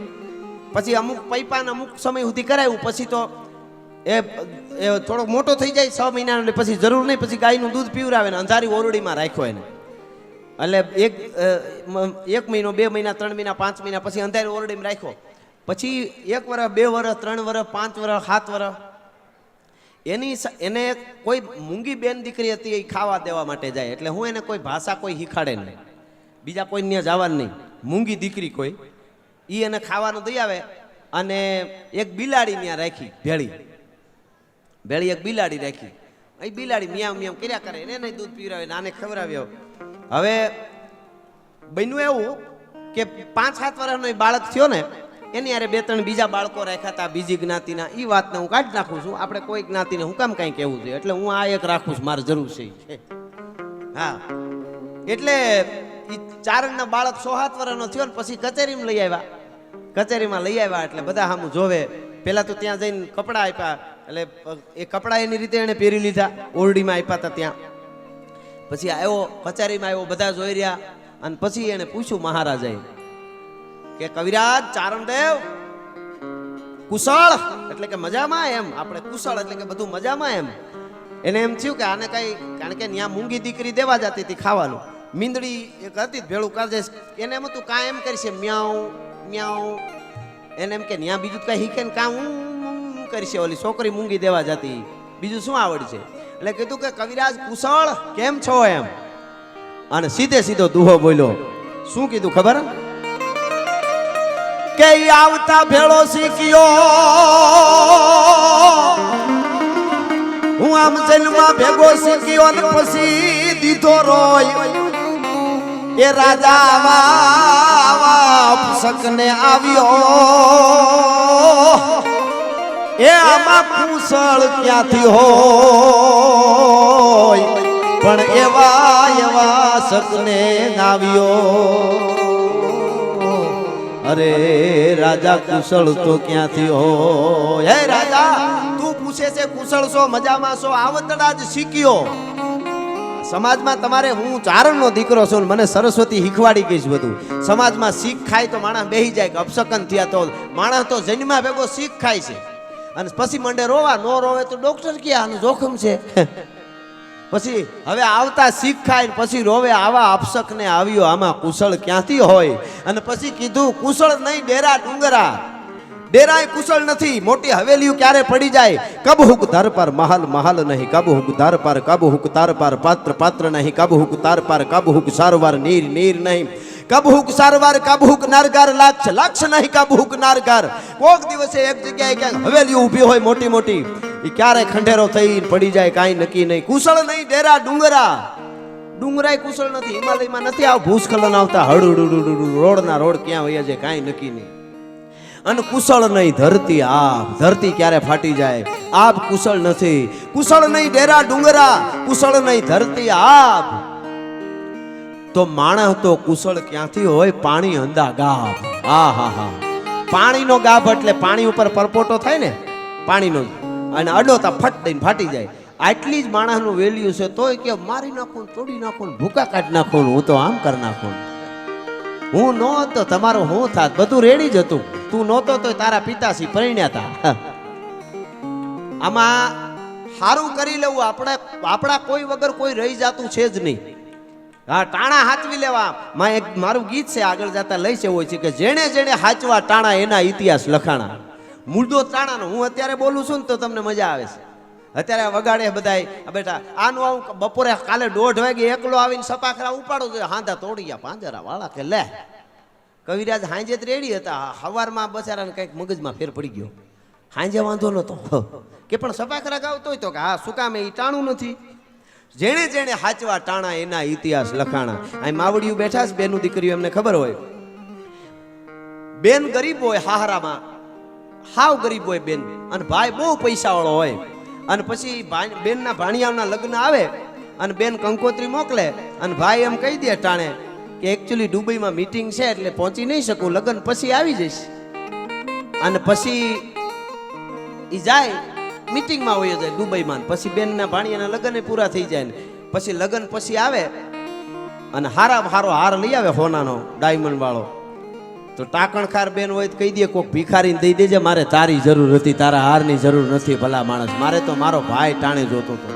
પછી અમુક પૈપાન અમુક સમય સુધી કરાવ્યું. પછી તો એ થોડોક મોટો થઈ જાય 6 મહિનાનો, પછી જરૂર નહીં, પછી ગાયનું દૂધ પીવરાવે ને અંધારી ઓરડીમાં રાખ્યો એને. એટલે 1 મહિનો 2 મહિના 3 મહિના 5 મહિના પછી અંધારી ઓરડીમાં રાખ્યો. પછી 1 વર્ષ 2 વર્ષ 3 વર્ષ 5 વર્ષ 7 વર્ષ એને કોઈ મૂંગી બેન દીકરી હતી એ ખાવા દેવા માટે જાય, એટલે હું એને કોઈ ભાષા કોઈ શીખાડે નહીં, બીજા કોઈ ત્યાં જવાનું નહીં, મૂંગી દીકરી કોઈ એ એને ખાવાનું દઈ આવે. અને એક બિલાડી ત્યાં રાખી, ભેળી એક બિલાડી રાખી. એ બિલાડી મિયામ મિયામ કર્યા કરે, એને દૂધ પીવડાવે, આને ખવડાવ્યો. હવે બન્યું એવું કે 5-7 વર્ષનો એ બાળક થયો ને, એની યારે 2-3 બીજા બાળકો રાખ્યા હતા બીજી જ્ઞાતિના. એ વાતને હું કાઢી નાખું છું, આપણે કોઈ જ્ઞાતિને હું કામ કાંઈ કહેવું છે, એટલે હું આ એક રાખું છું, મારે જરૂર છે. હા, એટલે એ 4 બાળક 6-7 વર્ષનો થયો ને પછી કચેરીમાં લઈ આવ્યા. કચેરીમાં લઈ આવ્યા એટલે બધા સામું જોવે. પેલા તો ત્યાં જઈને કપડાં આપ્યા, એટલે એ કપડાં એની રીતે એને પહેરી લીધા, ઓરડીમાં આપ્યા હતા ત્યાં. પછી આવ્યો કચેરીમાં આવ્યો, બધા જોઈ રહ્યા. અને પછી એને પૂછ્યું મહારાજાએ કે કવિરાજ ચારણદેવ કુશળ એટલે કે મજામાં? એમ આપણે કુશળ એટલે કે બધું મજામાં એમ. એને એમ થયું કે આને કઈ, કારણ કે ત્યાં મૂંગી દીકરી દેવા જતી હતી ખાવાનું, મીંદડી એક હતી ભેળું કરજે. એને એમ હતું કાં એમ કરશે મ્યાઉ મ્યાઉ, એને એમ કે ત્યાં બીજું કઈ શીખે ને કાં હું કરશે, ઓલી છોકરી મૂંગી દેવા જતી, બીજું શું આવડશે? એટલે કીધું કે કવિરાજ કુશળ કેમ છો એમ. અને સીધો દુહો બોલ્યો. શું કીધું ખબર? કે આવતા ભેળો શીખ્યો હું, આમ જન્મમાં ભેગો શીખ્યો ને પછી દીધો રોય. એ રાજા સકને આવ્યો, એ આમાં કુશળ ક્યાંથી હોય, પણ એવા સકને આવ્યો. અરે રાજા કુશળ તો ક્યાંથી હોય? હે રાજા, તું પૂછે છે કુશળ છો, મજામાં છો, આવતડા જ શીખ્યો. સમાજમાં તમારે, હું ચારણનો દીકરો છું, મને સરસ્વતી શીખવાડી ગઈ છે બધું. સમાજમાં શીખ ખાય તો માણસ બેહી જાય, કે અપશકન થયા તો માણસ તો જન્મા ભેગો શીખ ખાય છે, અને પછી મંડે રોવા. નો રોવે તો ડોક્ટર કે આનું જોખમ છે. પછી હવે આવતા શીખ ખાય પછી રોવે, આવા અપશકને આવ્યો, આમાં કુશળ ક્યાંથી હોય? અને પછી કીધું કુશળ નહીં ડેરા ડુંગરા, ડેરાય કુશળ નથી. મોટી હવેલીઓ ક્યારે પડી જાય? કબ હુક દર પર મહલ મહલ નહીં, કબ હુક દર પર, કબ હુક તાર પર પાત્ર પાત્ર નહીં, કબ હુક તાર પર, કબ હુક સારવાર નીર નીર નહીં, કબ હુક સારવાર, કબ હુક નારગાર લાક્ષ લાક્ષ નહીં, કબ હુક નારગાર. કોક દિવસે એક જગ્યાએ ક્યાંક હવેલીઓ ઊભી હોય મોટી મોટી, એ ક્યારે ખંડેરો થઈ પડી જાય કાંઈ નક્કી નહીં. કુશળ નહીં ડેરા ડુંગરા, ડુંગરાય કુશળ નથી. હિમાલયમાં નથી આવ ભૂસ્ખલન આવતા, હળુડુડુડુ રોડના રોડ ક્યાં વયા જાય કાંઈ નક્કી નહીં. અને કુશળ નહીં ધરતી આપ, ધરતી ક્યારે ફાટી જાય. આપ કુશળ નથી. કુશળ નહીં ડેરા ડુંગરા, કુશળ નહીં ધરતી આપ. તો માણસ તો કુશળ ક્યાંથી હોય? પાણી અંદા ગાભ. હા હા હા, પાણીનો ગાભ એટલે પાણી ઉપર પરપોટો થાય ને પાણીનો, અને અડોતા ફટ દઈને ફાટી જાય. આટલી જ માણસનું વેલ્યુ છે. તોય કે મારી નાખું, તોડી નાખું, ભૂકા કાઢી નાખું, હું તો આમ કરી નાખું. હું નહોતો તમારો હું થાત, બધું રેડી જ હતું. તું નહોતો તો તારા પિતાશ્રી પરણ્યા હતા. આમાં સારું કરી લેવું, આપણા કોઈ વગર કોઈ રહી જતું છે જ નહીં. હા, ટાણા હાચવી લેવા. એક મારું ગીત છે, આગળ જતા લઈ છે હોય છે કે જેણે જેણે હાચવા ટાણા એના ઇતિહાસ લખાણા. મુદ્દો ટાણાનો હું અત્યારે બોલું છું ને તો તમને મજા આવે છે. અત્યારે વગાડે બધાય બેટા આનું આવું. બપોરે કાલે 1:30 વાગે એકલો આવીને સપાખરા ઉપાડો જોઈએ, હાંધા તોડી ગયા પાંજરા વાળા કે લે. કવિરાજ હાંજે જ રેડી હતા, સવારમાં બચારાને કંઈક મગજમાં ફેર પડી ગયો. હાંજે વાંધો નતો કે પણ સપાખરા ગાવતો હોય તો કે હા શું કામ એ ટાણું નથી. જેણે જેણે હાચવા ટાણા એના ઇતિહાસ લખાણા. અહીં માવડિયું બેઠા છે, બેનું દીકરીઓ, એમને ખબર હોય. બેન ગરીબ હોય, હાહરામાં હાવ ગરીબ હોય બેન, અને ભાઈ બહુ પૈસા વાળો હોય. અને પછી બેનના ભાણિયાઓના લગ્ન આવે અને બેન કંકોત્રી મોકલે, અને ભાઈ એમ કહી દે ટાણે કે એકચ્યુઅલી દુબઈમાં મીટિંગ છે એટલે પહોંચી નહીં શકું, લગ્ન પછી આવી જઈશ. અને પછી એ જાય મીટિંગમાં હોય જાય દુબઈમાં. પછી બેનના ભાણિયાના લગ્ન પૂરા થઈ જાય ને પછી લગ્ન પછી આવે અને હારો હાર લઈ આવે હોનાનો ડાયમંડ વાળો. તો ટાકણખાર બેન હોય તો કહી દે કોક ભિખારીને દઈ દેજે, મારે તારી જરૂર હતી, તારા હારની જરૂર નથી. ભલા માણસ, મારે તો મારો ભાઈ ટાણે જોતો હતો.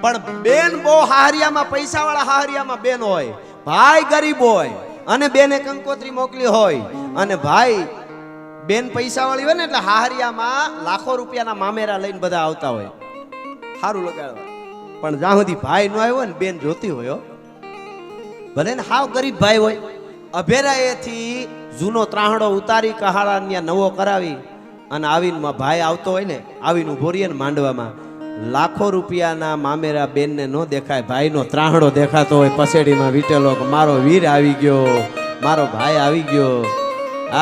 પણ બેન બહુ હાહરિયામાં, પૈસા વાળા હાહરિયામાં બેન હોય, ભાઈ ગરીબ હોય, અને બેને કંકોત્રી મોકલી હોય, અને ભાઈ બેન પૈસા વાળી હોય ને એટલે હાહરિયામાં લાખો રૂપિયાના મામેરા લઈને બધા આવતા હોય સારું લગાડવા. પણ જ્યાં સુધી ભાઈ ન આવ્યો ને બેન જોતી હોય હો. ભલે ને હાવ ગરીબ ભાઈ હોય, અભેરાએથી જૂનો ત્રાહડો ઉતારી કહાળા ત્યાં નવો કરાવી અને આવીને ભાઈ આવતો હોય ને આવીને ઉભો રહીએ ને માંડવામાં, લાખો રૂપિયાના મામેરા બેનને ન દેખાય, ભાઈનો ત્રાહડો દેખાતો હોય પસેડીમાં વીટેલો કે મારો વીર આવી ગયો, મારો ભાઈ આવી ગયો.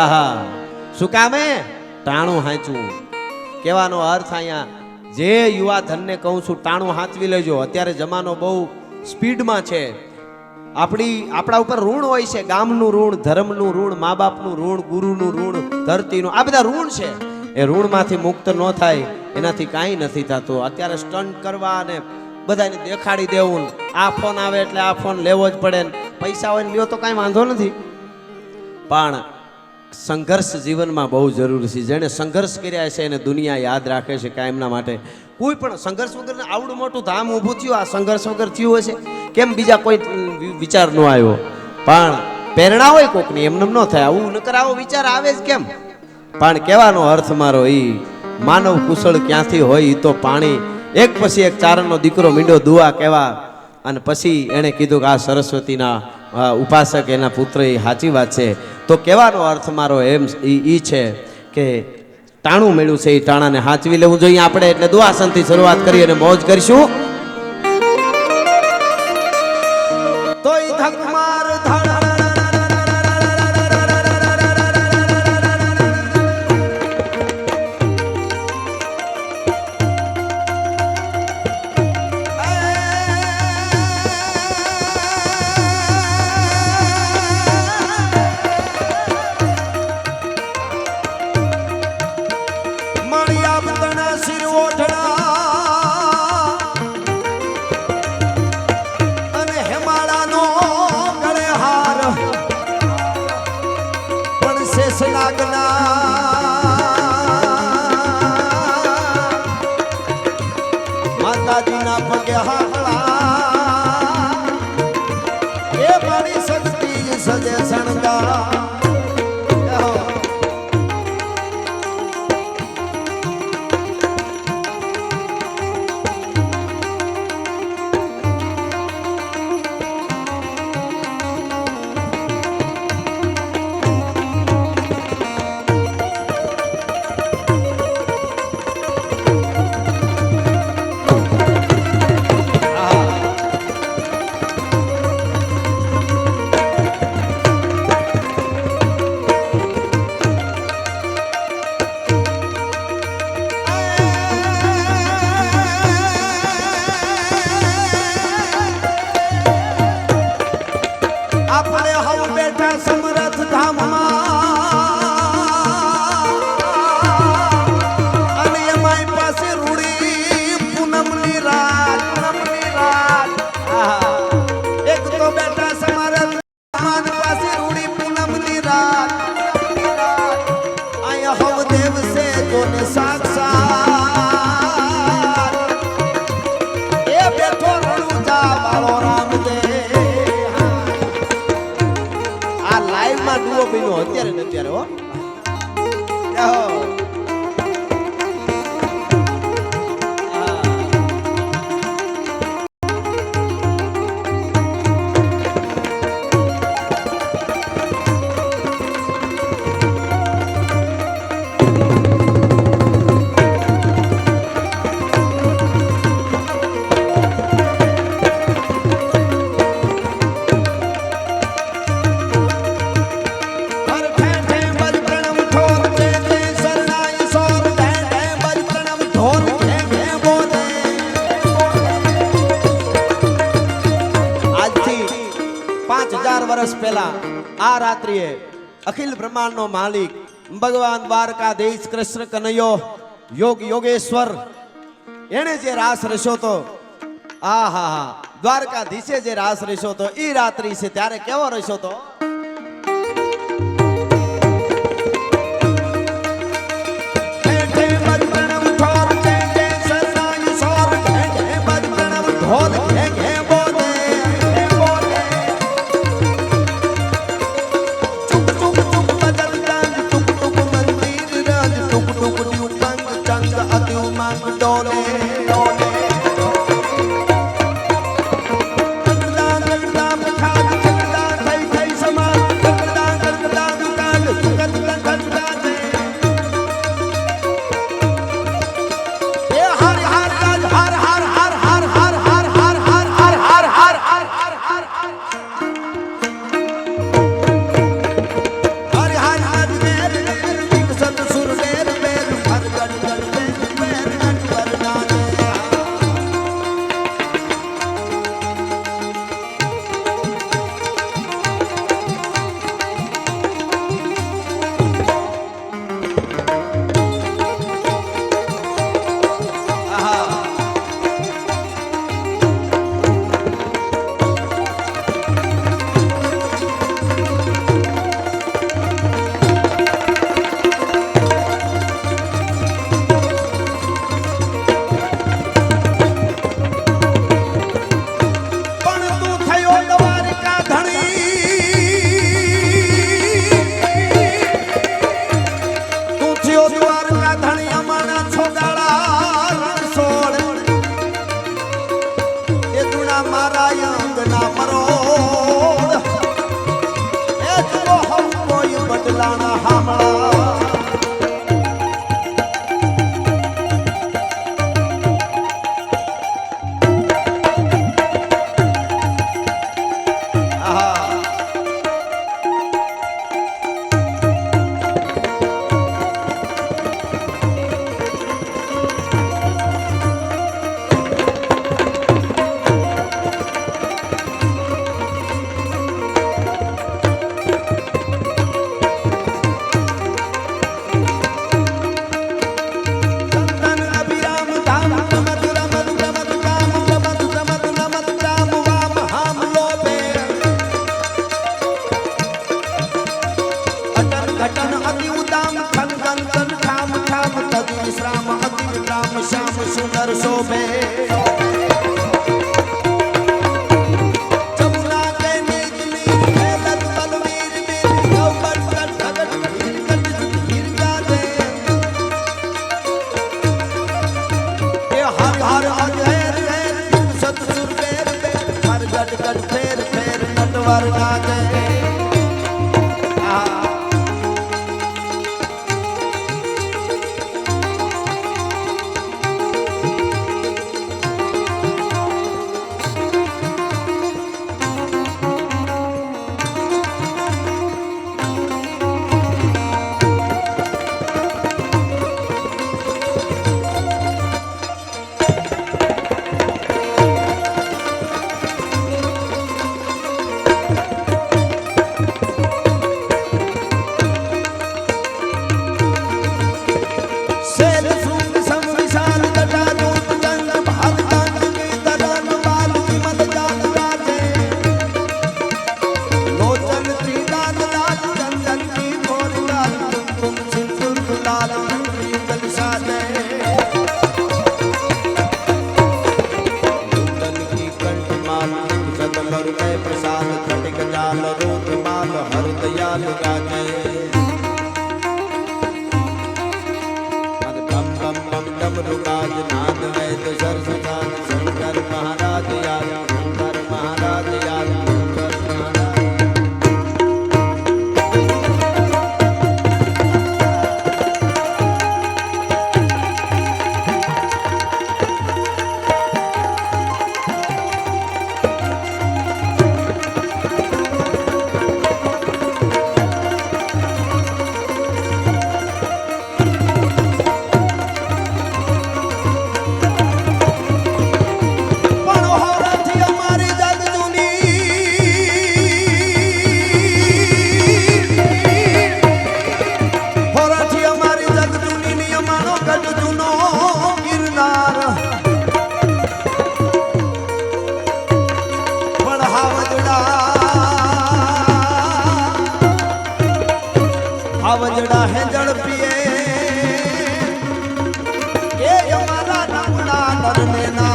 આહા શું કામે ટાણું હાંચવું. કહેવાનો અર્થ અહીંયા જે યુવા ધનને કહું છું ટાણું હાંચવી લેજો. અત્યારે જમાનો બહુ સ્પીડમાં છે. આપણા ઉપર ઋણ હોય છે, ગામનું ઋણ, ધર્મનું ઋણ, મા બાપનું ઋણ, ગુરુનું ઋણ, ધરતીનું, આ બધા ઋણ છે. એ ઋણમાંથી મુક્ત ન થાય એનાથી કાંઈ નથી થતું. અત્યારે સ્ટન્ટ કરવા અને બધાને દેખાડી દેવું, આ ફોન આવે એટલે આ ફોન લેવો જ પડે, પૈસા હોય ને લ્યો તો કાંઈ વાંધો નથી. પણ સંઘર્ષ જીવનમાં બહુ જરૂરી છે. જેણે સંઘર્ષ કર્યા છે એને દુનિયા યાદ રાખે છે કાયમના માટે. કોઈ પણ સંઘર્ષ વગર આવડું મોટું ધામ ઊભું થયું, આ સંઘર્ષ વગર થયું હશે કેમ? બીજા કોઈ વિચાર ન આવ્યો, પણ પ્રેરણા હોય કોકની, એમને ન થાય. આવું નકર આવો વિચાર આવે જ કેમ? પણ કહેવાનો અર્થ મારો માનવ કુશળ ક્યાંથી હોય ઈ તો પાણી. એક પછી એક ચારણનો દીકરો મીંડો દુઆ કહેવા, અને પછી એણે કીધું કે આ સરસ્વતીના ઉપાસક એના પુત્ર, એ સાચી વાત છે. તો કહેવાનો અર્થ મારો એમ ઈ છે કે ટાણું મળ્યું છે એ ટાણાને હાંચવી લેવું જોઈએ આપણે. એટલે દુઆસનથી શરૂઆત કરી અને મોજ કરીશું. તોય ધકમાર માતાજીના પગે હાકલા એ મારી શક્તિ સજે શણગા. અત્યારે ને અત્યારે હો. વર્ષ પહેલા આ રાત્રિએ અખિલ બ્રહ્માંડનો માલિક ભગવાન દ્વારકાધીશ કૃષ્ણ કનૈયો યોગેશ્વર એને જે રાસ રચ્યો તો, આહા દ્વારકાધીશે જે રાસ રચ્યો તો ઈ રાત્રિ છે ત્યારે કેવો રચ્યો તો. वर गाजे प्रसाद खटिक जाल रूप माल हर दयाल गाजे बम बम बम डमरू गाज नाद वैद सरसदान शंकर महाराज याद शंकर महाराज याद शंकर महाराज आवजड़ा है जड़ पिए ये हमारा नामना डरने ना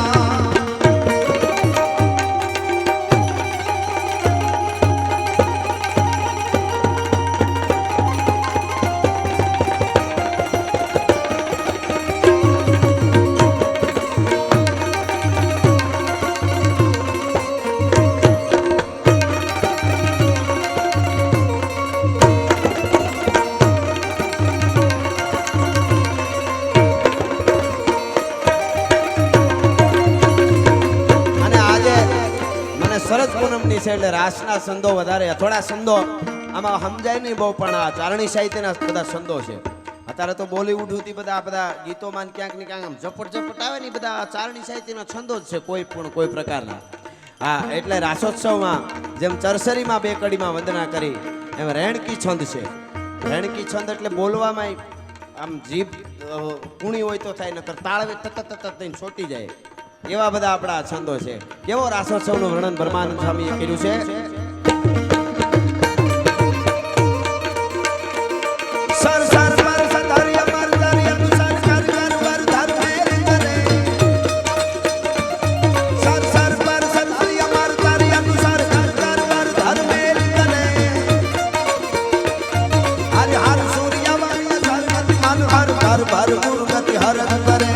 શરદ પૂનમની છે એટલે રાસના સંદો વધારે થોડા સંદો આમાં સમજાય નહીં બહુ પણ આ ચારણી સાહિત્યના બધા સંદો છે અત્યારે તો બોલીવુડ સુધી બધા ગીતોમાં ક્યાંક ને ક્યાંક આમ ઝપટ ઝપટ આવે ને બધા ચારણી સાહિત્યના છંદો જ છે કોઈ પ્રકારના હા એટલે રાસોત્સવમાં જેમ ચરસરીમાં બે કડીમાં વંદના કરી એમ રેણકી છંદ છે રેણકી છંદ એટલે બોલવામાં આમ જીભ કુણી હોય તો થાય નકર તાળવે તત થઈને છોટી જાય એવા બધા આપણા છંદો છે કેવો રાસોત્સવનું વર્ણન બ્રહ્માનંદ સ્વામીએ કર્યું છે સર સર પર સધાર્ય મર ધર્ય સર સર કર વર ધર્મે કરે સર સર પર સધાર્ય મર ધર્ય સર કર વર ધર્મે કરે હરિ હર સૂર્ય વર્ણ સર્વતિ મન હર હર ભર ગુરગતિ હર કરે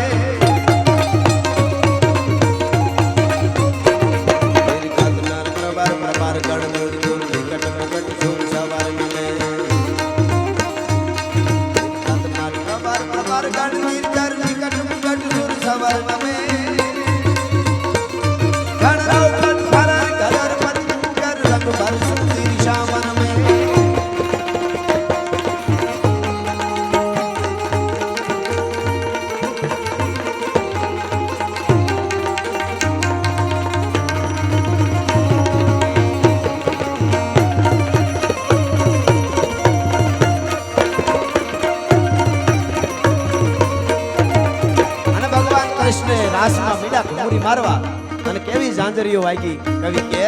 રાસમાં મીડા ઘૂરી મારવા અને કેવી ઝાંઝરીઓ વાગી કવિ કે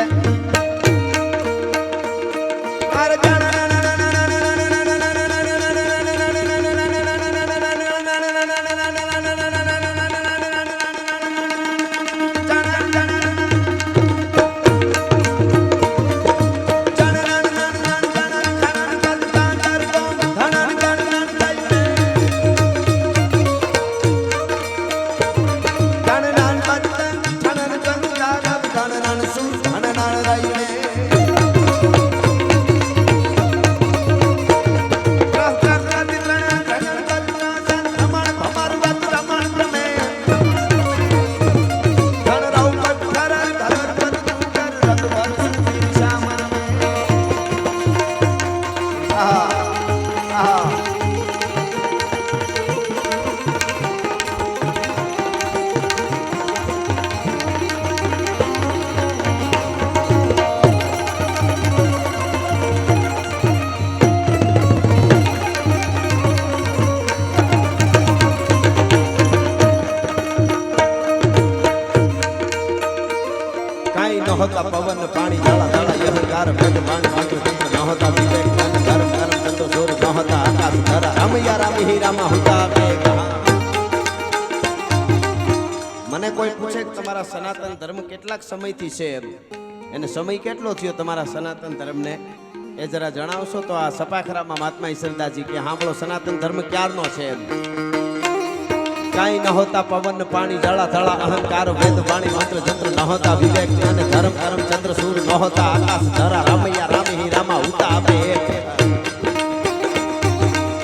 વેદ વાણી મંત્ર તંત્ર ન હોતા વિવેક જ્ઞાન ધર્મ કર્મ ચંદ્ર સૂર્ય ન હોતા આકાશ ધરા રામૈયા રામ હી રામા હોતા બે મને કોઈ પૂછે કે તમારા સનાતન ધર્મ કેટલાક સમયથી છે એમ એને સમય કેટલો થયો તમારા સનાતન ધર્મને એ જરા જણાવશો તો આ સપાખરામાં મહાત્મા ઈશ્વરદાસજી કે સાંભળો સનાતન ધર્મ ક્યારનો છે એમ કાંઈ ન હોતા પવન પાણી જળા થળા અહંકાર વેદ વાણી મંત્ર જંત્ર ન હોતા વિવેક જ્ઞાન ધર્મ કર્મ ચંદ્ર સૂર્ય ન હોતા આકાશ ધરા રામૈયા રામ હી રામા હોતા બે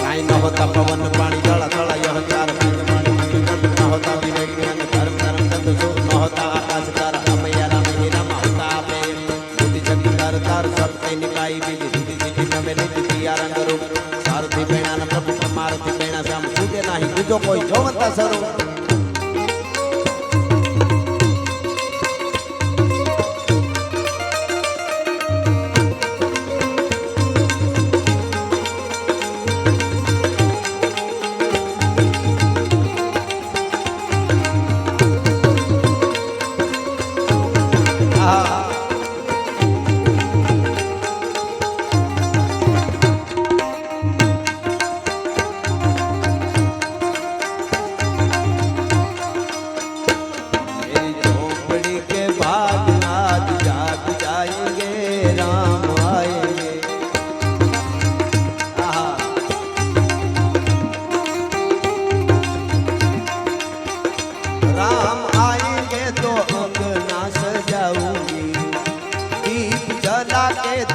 કાંઈ ન હોતા પવન પાણી જળા થળા અહંકાર વેદ વાણી મંત્ર જંત્ર ન હોતા વિવેક જ્ઞાન ધર્મ કર્મ ચંદ્ર સૂર્ય ન હોતા આકાશ ધરા રામૈયા રામ હી રામા હોતા બે બુદ્ધિ જગી તાર સબ કઈ નિકાઈ બીજી દીદી દીદી નમે નીતિ પિયા રંગ રૂપ સારથી પેણા ન પ્રભુ મારથી પેણા શ્યામ સુજે નહીં બીજો કોઈ જોવંતા સરો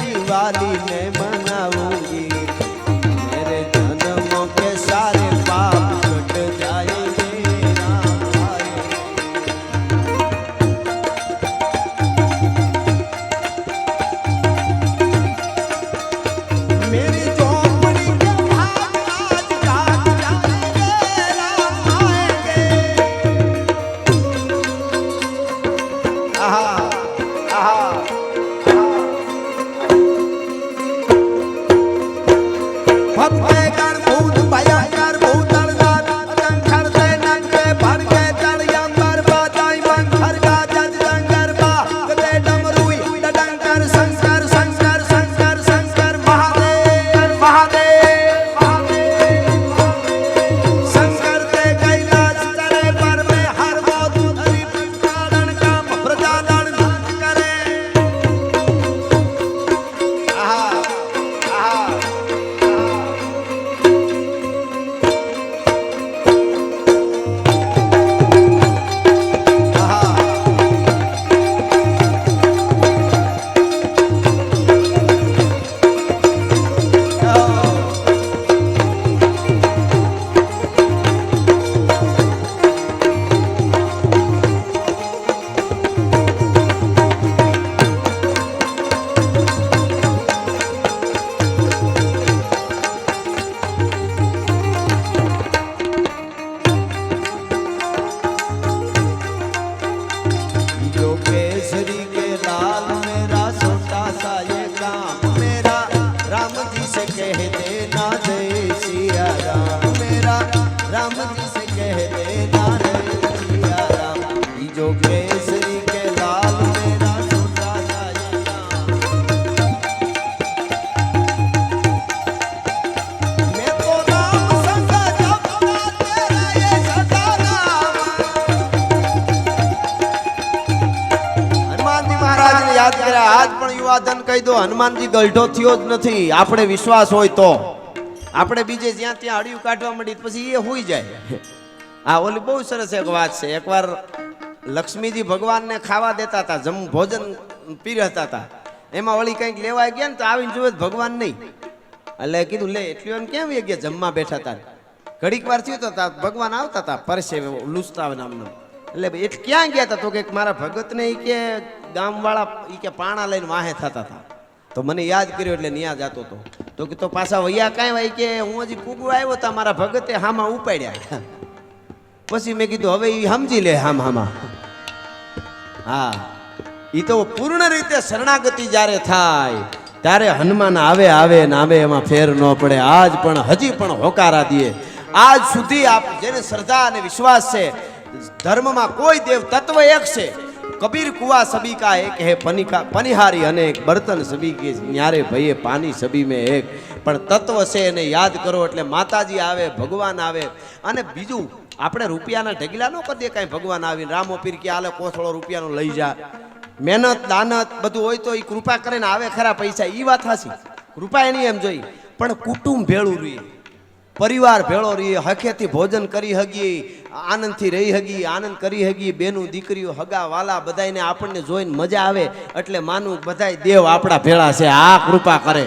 दिवाली में मनाऊंगी मेरे जन्मों के सारे पाप कट जाएंगे राम आएंगे मेरी झोपड़ी के भाग आज काट जाएंगे राम आएंगे आहा आहा भक्ते गण भूत भयंकर भूतल गान कंखर से नंगे भर के चढ़ियंबर बाजाई मंखर का जज जंगर बा गदे डमरुई डंकर शंकर शंकर शंकर शंकर महादेव महादेव शंकर ते कैलाश चले पर में हर मौत हरि प्रदान काम प्रजादन करे आहा आहा केसरी के लाल मेरा छोटा सा ये काम मेरा राम जी से कह देना जय सिया राम मेरा राम जी से कह देना जय सिया राम जो केसरी के लाल मेरा छोटा सा ये काम मैं तो राम संग जपता तेरा ये सदा नाम महाराज याद કર્યા આજ પણ યુવાધન કહી દો હનુમાનજી ગલઢો થયો જ નથી આપણે વિશ્વાસ હોય તો આપણે બીજે જ્યાં ત્યાં હડિયું કાઢવા મળી પછી એ હોઈ જાય આ ઓલી બહુ સરસ એક વાત છે એકવાર લક્ષ્મીજી ભગવાનને ખાવા દેતા હતા ભોજન પીરસતા હતા એમાં ઓલી કંઈક લેવા ગયા ને તો આવીને જોવે ભગવાન નહીં એટલે કીધું લે એટલી એમ કેમ ગયા જમવા બેઠા હતા ઘડીક વાર થયું તો ભગવાન આવતા હતા પરસે લૂસતા નામનો એટલે ક્યાં ગયા હતા તો કે મારા ભગતને ઈ કે ગામવાળા ઈ કે પાણા લઈને વાહે થતા હતા તો મને યાદ કર્યો એટલે ન્યા જતો હતો તો કે તો પાછા વૈયા કાંઈ વાય કે હું હજી પૂગવા આવ્યો હતા મારા ભગતે હામાં ઉપાડ્યા પછી મેં કીધું હવે ઈ સમજી લે હામાં હા ઈ તો પૂર્ણ રીતે શરણાગતિ જ્યારે થાય ત્યારે હનુમાન આવે આવે ને આવે એમાં ફેર ન પડે આજ પણ હજી પણ હોકારા દે આજ સુધી આપ જેને શ્રદ્ધા અને વિશ્વાસ છે ધર્મમાં કોઈ દેવ તત્વ એક છે કબીર કુવા સબી કા એક હે પનિહારી અનેક બર્તન સબી કે ન્યારે ભઈએ પાણી સબી મેં એક. પણ તત્વ છે એને યાદ કરો એટલે માતાજી આવે, ભગવાન આવે. અને બીજું આપણે રૂપિયાના ઢગલા ન કરીએ કાંઈ, ભગવાન આવીને રામો પીર કે આલે કોથળો રૂપિયાનો લઈ જા. મહેનત દાનત બધું હોય તો એ કૃપા કરીને આવે ખરા પૈસા, એ વાત હાસી, કૃપા એની એમ જોઈ. પણ કુટુંબ ભેળું રહીએ, પરિવાર ભેળો રહીએ, હખેથી ભોજન કરી હગીએ, આનંદથી રહી હગી, આનંદ કરી હગી, બેનું દીકરીઓ હગા વાલા બધાને આપણને જોઈને મજા આવે. એટલે માનું બધાય દેવ આપણા ભેળા છે, આ કૃપા કરે.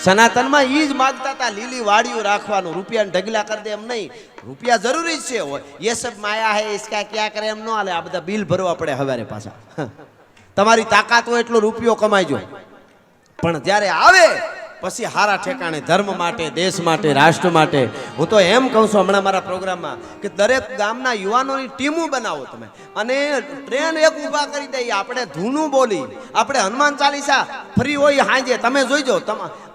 સનાતનમાં ઈ જ માગતા હતા, લીલી વાડીઓ રાખવાનું, રૂપિયાને ઢગલા કરી દે એમ નહીં. રૂપિયા જરૂરી જ છે, એ સબ માયા હે ઇસકા ક્યાં કરે એમ ન હાલે. આ બધા બિલ ભરવા પડે હવારે પાછા. તમારી તાકાત હોય એટલો રૂપિયો કમાઈજો, પણ જ્યારે આવે પછી હારા ઠેકાણે ધર્મ માટે, દેશ માટે, રાષ્ટ્ર માટે. હું તો એમ કહું છું હમણાં મારા પ્રોગ્રામમાં કે દરેક ગામના યુવાનોની ટીમો બનાવો તમે, અને ટ્રેન એક ઊભા કરી દઈએ. આપણે ધૂનું બોલી, આપણે હનુમાન ચાલીસા ફ્રી હોય હાંજે તમે જોઈજો.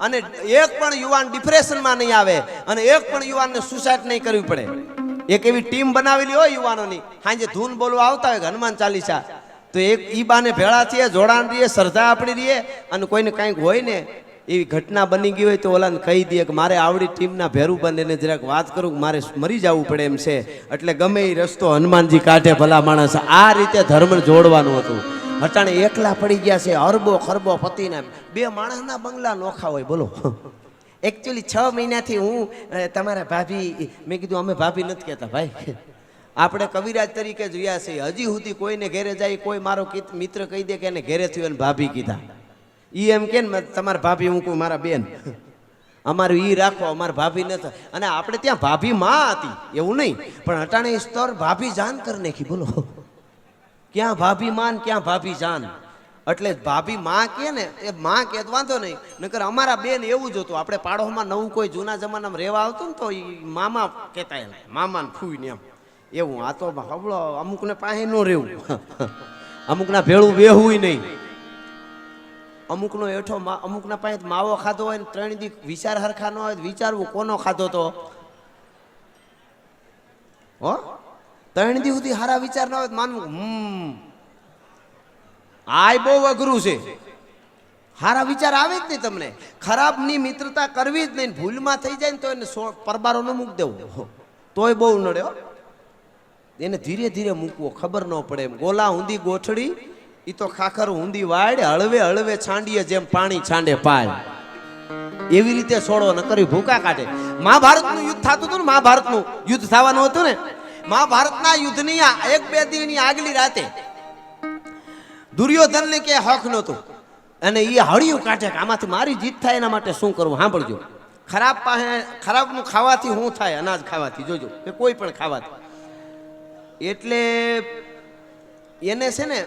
અને એક પણ યુવાન ડિપ્રેશનમાં નહીં આવે, અને એક પણ યુવાનને સુસાઇડ નહીં કરવી પડે. એક એવી ટીમ બનાવેલી હોય યુવાનોની, હાંજે ધૂન બોલવા આવતા હોય હનુમાન ચાલીસા, તો એક ઈ બાને ભેળા થઈએ, જોડાણ રહીએ, શ્રદ્ધા આપણી રહીએ. અને કોઈને કાંઈક હોય ને એવી ઘટના બની ગઈ હોય તો ઓલાને કહી દઈએ કે મારે આવડી ટીમના ભેરું બંને જરાક વાત કરું કે મારે મરી જવું પડે એમ છે. એટલે ગમે એ રસ્તો હનુમાનજી કાઢે ભલા માણસ. આ રીતે ધર્મ જોડવાનું હતું. હટાણે એકલા પડી ગયા છે, અરબો ખરબો પતિના, બે માણસના બંગલા નોખા હોય. બોલો, એકચ્યુઅલી 6 મહિનાથી હું તમારા ભાભી, મેં કીધું અમે ભાભી નથી કહેતા ભાઈ, આપણે કવિરાજ તરીકે જોયા છે. હજી સુધી કોઈને ઘેરે જાય, કોઈ મારો મિત્ર કહી દે કે એને ઘેરે થયું અને ભાભી કીધા, ઈ એમ કે ને તમારા ભાભી, હું કહું મારા બેન, અમારું ઈ રાખો, અમારા ભાભી નથી. અને આપણે ત્યાં ભાભી માં હતી એવું નહીં, પણ હટાણે સ્તર ભાભી જાન કરી નાખી. બોલો, ક્યાં ભાભી માન, ક્યાં ભાભી જાન. એટલે ભાભી માં કે ને એ માં કે વાંધો નહીં, નકર અમારા બેન એવું જ હતું. આપણે પાડોશમાં નવું કોઈ જૂના જમાનામાં રહેવા આવતું ને તો એ મામા કહેતા, એને મામા ને ફૂઈ ને એમ એવું. આ તો હવળો અમુકને પાસે ન રહેવું, અમુકના ભેળું બેહવું નહીં, અમુકનો એઠો, અમુકના પાસે માવો ખાધો હોય ને 3 દી વિચાર હરખા ન હોય, વિચારવું કોનો ખાધો તો. હો 3 દી સુધી હારા વિચાર ના હોય માનવું આય બહુ અઘરું છે. હારા વિચાર આવે જ નહીં તમને. ખરાબની મિત્રતા કરવી જ નહીં. ભૂલમાં થઈ જાય ને તો એને પરબારો ન મૂક દેવું, તોય બહુ નડે. એને ધીરે ધીરે મૂકવો, ખબર ન પડે એમ. ગોલા ઊંધી ગોઠડી ઈ તો ખાખર ઊંધી વાડ, હળવે હળવે છાંડીએ જેમ પાણી છાંડે પાય, એવી રીતે છોડો ન કરી ભૂકા કાઢે. મહાભારતનું યુદ્ધ થતું હતું ને, મહાભારતનું યુદ્ધ થવાનું હતું ને, મહાભારતના યુદ્ધની 1-2 દિનની આગલી રાતે દુર્યોધનને કે હક નહોતું, અને એ હળિયું કાઢે કે આમાંથી મારી જીત થાય એના માટે શું કરવું. સાંભળજો, ખરાબ પાસે ખરાબનું ખાવાથી શું થાય, અનાજ ખાવાથી, જોજો કે કોઈ પણ ખાવાથી. એટલે એને છે ને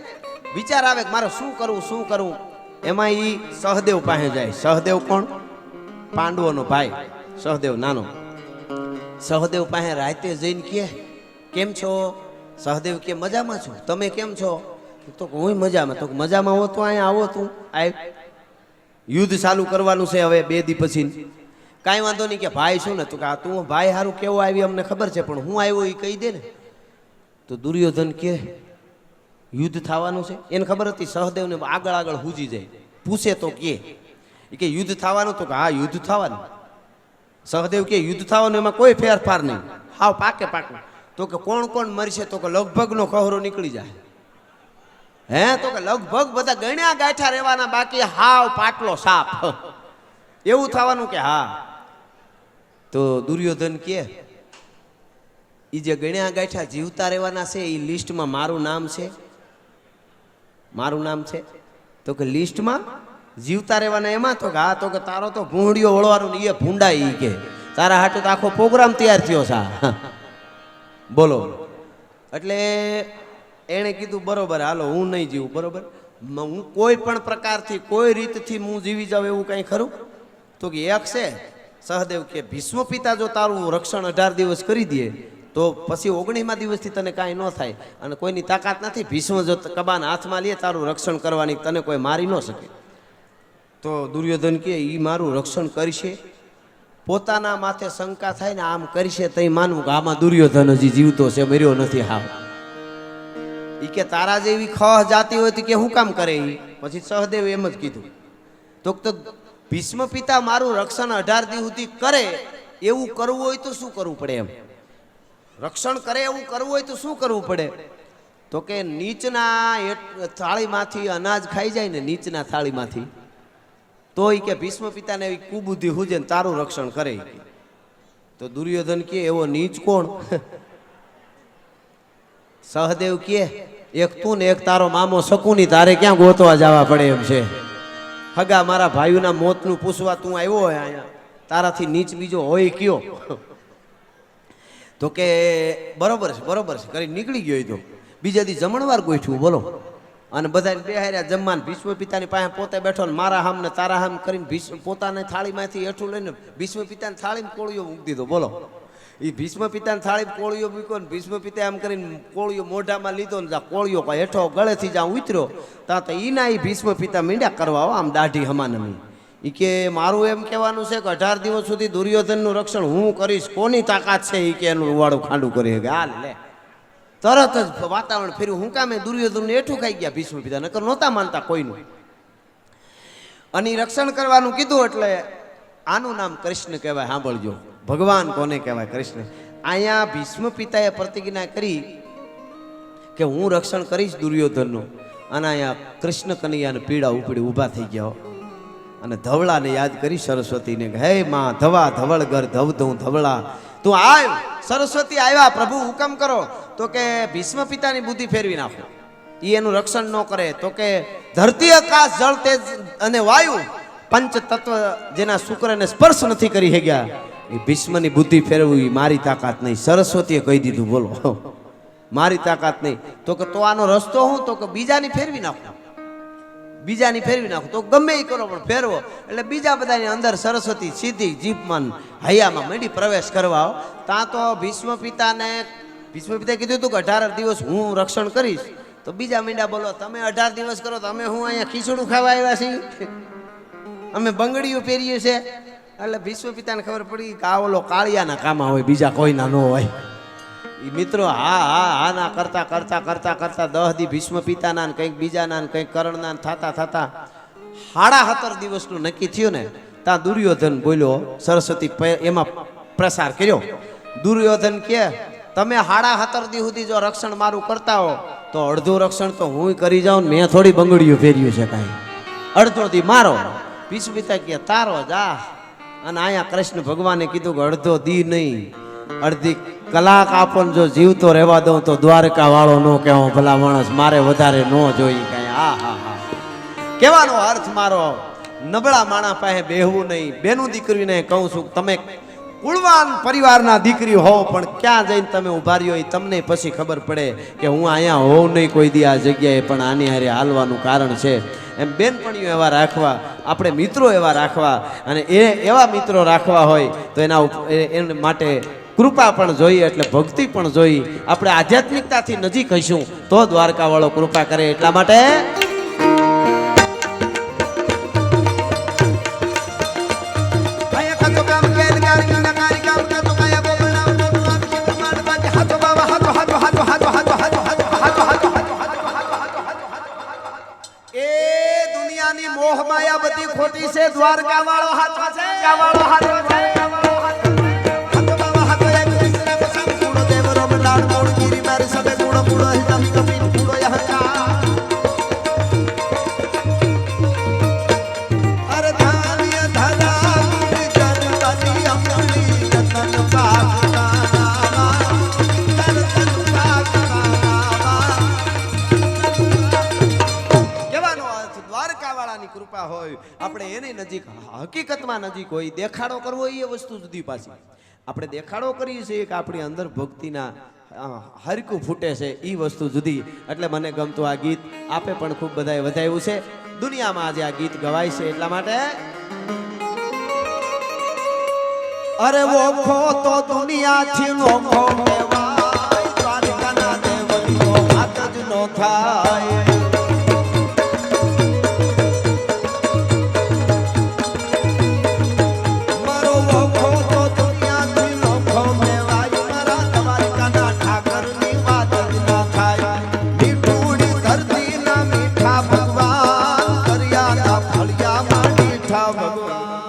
વિચાર આવે કે મારે શું કરવું, શું કરવું. એમાં એ સહદેવ પાસે જાય. સહદેવ કોણ? પાંડવોનો ભાઈ સહદેવ નાનો. સહદેવ પાસે રાતે જઈને કે કેમ છો? સહદેવ કે મજામાં છું, તમે કેમ છો? તો હું મજામાં. તો મજામાં હો તો અહીંયા આવો, તું આવ, યુદ્ધ ચાલુ કરવાનું છે હવે 2 દી પછી. કાંઈ વાંધો નહીં કે ભાઈ શું ને, તો કે તું ભાઈ હારું કેવો આવી અમને ખબર છે, પણ હું આવ્યો એ કહી દે ને. તો દુર્યોધન કે યુદ્ધ થવાનું છે, એને ખબર હતી. સહદેવને આગળ આગળ હુજી જાય, પૂછે તો કે યુદ્ધ થવાનું? તો કે હા યુદ્ધ થવાનું. સહદેવ કે યુદ્ધ થવાનું, એમાં કોઈ ફેરફાર નહીં, હાવ પાકે પાકું. તો કે કોણ કોણ મરશે? તો કે લગભગ નો ખહરો નીકળી જાય. હે? તો કે લગભગ બધા ગણ્યા ગાંઠા રહેવાના, બાકી હાવ પાટલો સાપ, એવું થવાનું. કે હા. તો દુર્યોધન કે ઈ જે ગણ્યા ગાંઠા જીવતા રહેવાના છે એ લિસ્ટમાં મારું નામ છે? મારું નામ છે? તો કે લિસ્ટમાં જીવતા રહેવાના એમાં? તો કે હા. તો કે તારો તો ભૂંડિયો વળવાનું ને એ ભૂંડાઈ, ઈ કે તારા હાટુ તો આખો પ્રોગ્રામ તૈયાર થયો છે. બોલો. એટલે એણે કીધું બરોબર, હાલો હું નહીં જીવું. બરોબર, હું કોઈ પણ પ્રકારથી કોઈ રીતથી હું જીવી જાઉં એવું કંઈ ખરું? તો કે એક છે. સહદેવ કે ભીષ્મ પિતા જો તારું રક્ષણ 18 દિવસ કરી દે તો પછી 19મા દિવસથી તને કાંઈ ન થાય, અને કોઈની તાકાત નથી. ભીષ્મ જો કબાન હાથમાં લે તારું રક્ષણ કરવાની, તને કોઈ મારી ન શકે. તો દુર્યોધન કે ઈ મારું રક્ષણ કરશે? પોતાના માથે શંકા થાય ને આમ કરશે તઈ માનવું કે આમાં દુર્યોધન હજી જીવતો છે, મર્યો નથી. હા. ઈ કે તારા જેવી ખહ જાતી હોય તો કે હું કામ કરે ઈ? પછી સહદેવ એમ જ કીધું તો ભીષ્મ પિતા મારું રક્ષણ 18 દી સુધી કરે એવું કરવું હોય તો શું કરવું પડે? એમ રક્ષણ કરે એવું કરવું હોય તો શું કરવું પડે? તો કે નીચના થાળીમાંથી અનાજ ખાઈ જાય ને, નીચના થાળીમાંથી, તો ઈ કે ભીષ્મ પિતાને એવી કુબુદ્ધિ હુજે ને તારું રક્ષણ કરે. તો દુર્યોધન કે એવો નીચ કોણ? સહદેવ કે એક તું ને એક તારો મામો શકુની, તારે ક્યાં ગોતવા જવા પડે એમ છે? હગા મારા ભાઈઓના મોતનું પૂછવા તું આવ્યો હોય અહીંયા, તારાથી નીચ બીજો હોય કયો? તો કે બરોબર છે કરી નીકળી ગયો. તો બીજા દી જમણવાર ગોઠવું બોલો, અને બધાને બેહાર્યા જમવાન. ભીષ્મ પિતાની પાસે પોતે બેઠો ને મારા હામ ને તારા હામ કરીને ભીષ્મ પોતાની થાળીમાંથી હેઠું લઈને ભીષ્મ પિતાની થાળીમાં કોળિયો મૂકી દીધો. બોલો, એ ભીષ્મ પિતાની થાળીમાં કોળિયો મૂક્યો ને ભીષ્મ પિતા એમ કરીને કોળિયો મોઢામાં લીધો ને કોળિયો હેઠો ગળેથી જ્યાં ઉતર્યો ત્યાં તો ઈના એ ભીષ્મ પિતા મીંડ્યા કરવા આમ દાઢી હમાનમી. એ કે મારું એમ કહેવાનું છે કે 18 દિવસ સુધી દુર્યોધનનું રક્ષણ હું કરીશ, કોની તાકાત છે? એ કે એનું રૂવાડું ખાંડું કરી કે હાલ લે. તરત જ વાતાવરણ ફેર્યું. હું કામે દુર્યોધનને હેઠું ખાઈ ગયા ભીષ્મ પિતા, નકર નહોતા માનતા કોઈનું. અને રક્ષણ કરવાનું કીધું એટલે આનું નામ કૃષ્ણ કહેવાય. સાંભળજો, ભગવાન કોને કહેવાય? કૃષ્ણ. અહીંયા ભીષ્મ પિતાએ પ્રતિજ્ઞા કરી કે હું રક્ષણ કરીશ દુર્યોધનનું, અને અહીંયા કૃષ્ણ કનૈયાને પીડા ઉપડી ઊભા થઈ ગયા અને ધવળાને યાદ કરી સરસ્વતીને કે હે માં ધવા ધવળ ગર ધવ ધું ધવળા, તું આવ. સરસ્વતી આવ્યા, પ્રભુ હુકમ કરો. તો કે ભીષ્મ પિતાની બુદ્ધિ ફેરવી નાખો, એ એનું રક્ષણ ન કરે. તો કે ધરતી આકાશ જળ તેજ અને વાયુ પંચ તત્વ જેના શુક્રને સ્પર્શ નથી કરી શક્યા, એ ભીષ્મની બુદ્ધિ ફેરવવી મારી તાકાત નહીં. સરસ્વતીએ કહી દીધું, બોલો, મારી તાકાત નહીં. તો કે તો આનો રસ્તો હું? તો કે બીજાની ફેરવી નાખો, બીજાની ફેરવી નાખો. તો ગમે એ કરો પણ ફેરવો. એટલે બીજા બધાની અંદર સરસ્વતી સીધી જીભમાં હૈયામાં માંડી પ્રવેશ કરવા. ત્યાં તો ભીષ્મ પિતાએ કીધું હતું કે 18 દિવસ હું રક્ષણ કરીશ. તો બીજા મીંડા બોલો, તમે 18 દિવસ કરો તો અમે હું અહીંયા ખીચડું ખાવા આવ્યા છીએ, અમે બંગડીઓ પહેરીએ છે. એટલે ભીષ્મ પિતાને ખબર પડી કે આ ઓલો કાળિયાના કામમાં હોય, બીજા કોઈના ન હોય. એ મિત્રો હા ના કરતા કરતા કરતા કરતા 10 દી ભીષ્મ પિતાના ને કંઈક બીજાના ને કંઈક કરણના થતા થતા 17.5 દિવસનું નક્કી થયું ને, ત્યાં દુર્યોધન બોલ્યો. સરસ્વતી એમાં પ્રસાર કર્યો. દુર્યોધન કે તમે 17.5 દી સુધી જો રક્ષણ મારું કરતા હો તો અડધું રક્ષણ તો હું કરી જાઉં ને, મેં થોડી બંગડીઓ ફેર્યું છે કાંઈ, અડધો દી મારો. ભીષ્મ પિતા કે તારો જા. અને અહીંયા કૃષ્ણ ભગવાને કીધું કે અડધો દી નહીં, અડધી કલાક આપણ જો જીવતો રહેવા દઉં તો દ્વારકા વાળો નો કહેવો ભલા માણસ, મારે વધારે ન જોઈ કાંઈ. હા કહેવાનો અર્થ મારો નબળા માણા પાસે બેહવું નહીં. બેનું દીકરીને કહું છું, તમે કુળવાન પરિવારના દીકરી હોવ પણ ક્યાં જઈને તમે ઉભા રહ્યો એ તમને પછી ખબર પડે કે હું અહીંયા હોઉં નહીં કોઈ દી આ જગ્યાએ, પણ આની હારે હાલવાનું કારણ છે. એમ બેનપણીઓ એવા રાખવા, આપણે મિત્રો એવા રાખવા, અને એવા મિત્રો રાખવા હોય તો એના માટે કૃપા પણ જોઈએ, એટલે ભક્તિ પણ જોઈએ. આપણે આધ્યાત્મિકતાથી નજીક હઈશું તો દ્વારકા વાળો કૃપા કરે. એટલા માટે મોહ માયા બધી ખોટી છે, દ્વારકા વાળો હાથ છે. કૃપા હોય આપણે એની નજીક, હકીકતમાં નજીક હોય. દેખાડો કરવો એ વસ્તુ જુદી પાછી. આપણે દેખાડો કરીએ છીએ કે આપણી અંદર ભક્તિના હરકું ફૂટે છે, એ વસ્તુ જુદી. એટલે મને ગમતું આ ગીત આપે પણ ખૂબ બધાએ વધાવ્યું છે. દુનિયામાં આજે આ ગીત ગવાય છે એટલા માટે. અરે ઓખો તો દુનિયાથી નોખો કહેવાય, દ્વારકાના દેવનો હાથ જ નો થાય. મીઠું ભગવાન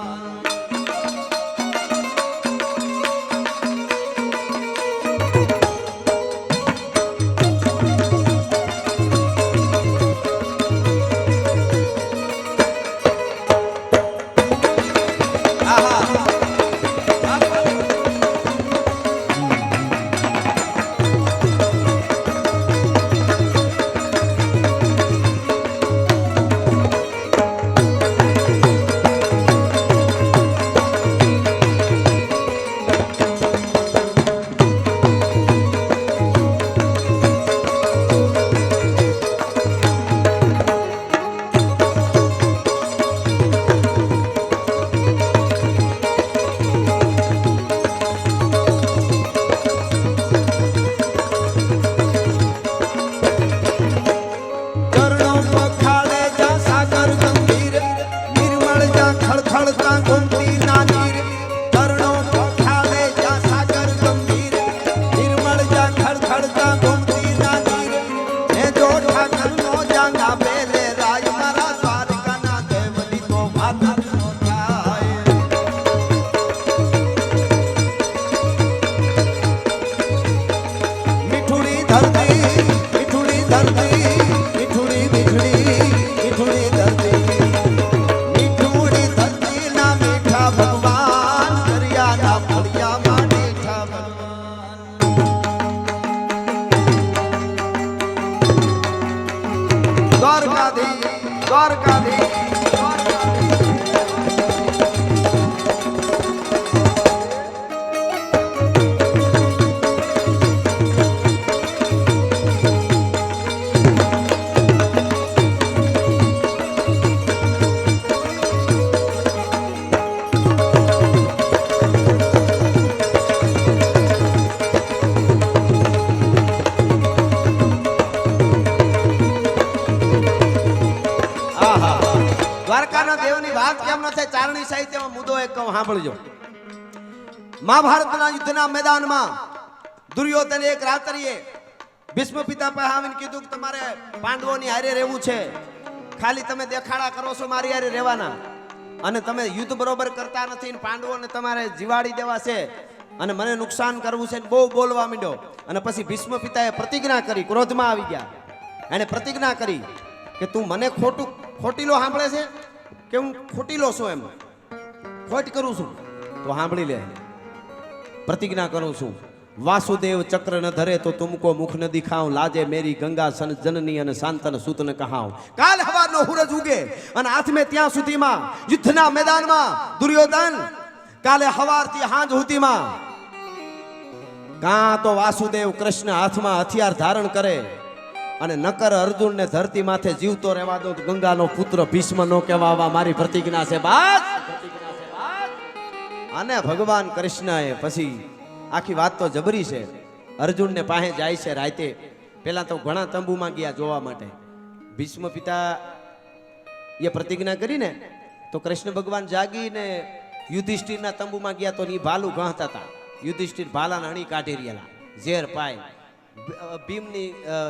દ્વારકાના દેવની વાત કેમ ન થાય ચારણી સાહિત્યમાં મુદ્દો એક કહું સાંભળજો મહાભારતના યુદ્ધના મેદાનમાં દુર્યોધન એક રાત્રિએ ભીષ્મ પિતા પાસે આવીને કીધું કે તમારે પાંડવોની હારે રહેવું છે ખાલી તમે દેખાડા કરો છો મારી હારે રહેવાના અને તમે યુદ્ધ બરોબર કરતા નથી ને પાંડવોને તમારે જીવાડી દેવા છે અને મને નુકસાન કરવું છે બહુ બોલવા માંડ્યો અને પછી ભીષ્મ પિતાએ પ્રતિજ્ઞા કરી ક્રોધમાં આવી ગયા એને પ્રતિજ્ઞા કરી કે તું મને ખોટીલો સાંભળે છે કે હું ખોટીલો છું એમ ખોટ કરું છું તો સાંભળી લે પ્રતિજ્ઞા કરું છું વાસુદેવ ચક્ર ન ધરે તો તુમકો મુખ ન દિખાઉં લાજે મેરી ગંગા સન જનની અને શાંતન સુત ન કહાઉં કાલ હવારનો સૂરજ ઉગે અને હાથમે ત્યાં સુધીમાં યુદ્ધના મેદાનમાં દુર્યોધન કાલે હવારથી હાંજ સુધીમાં કાં તો વાસુદેવ કૃષ્ણ હાથમાં હથિયાર ધારણ કરે અને નકર અર્જુનને ધરતી માથે જીવતો રહેવા દો તો ગંગાનો પુત્ર ભીષ્મ નો કહેવા મારી પ્રતિજ્ઞા છે બાદ અને ભગવાન કૃષ્ણએ પછી આખી વાત તો જબરી છે અર્જુનને પાસે જાય છે રાતે પેલા તો ઘણા તંબુમાં ગયા જોવા માટે ભીષ્મ પિતા એ પ્રતિજ્ઞા કરીને તો કૃષ્ણ ભગવાન જાગીને યુધિષ્ઠિરના તંબુમાં ગયા તો ની ભાલું ગણતા હતા યુધિષ્ઠિર ભાલાને હણી કાઢી રહેલા ઝેર પાય ભીમની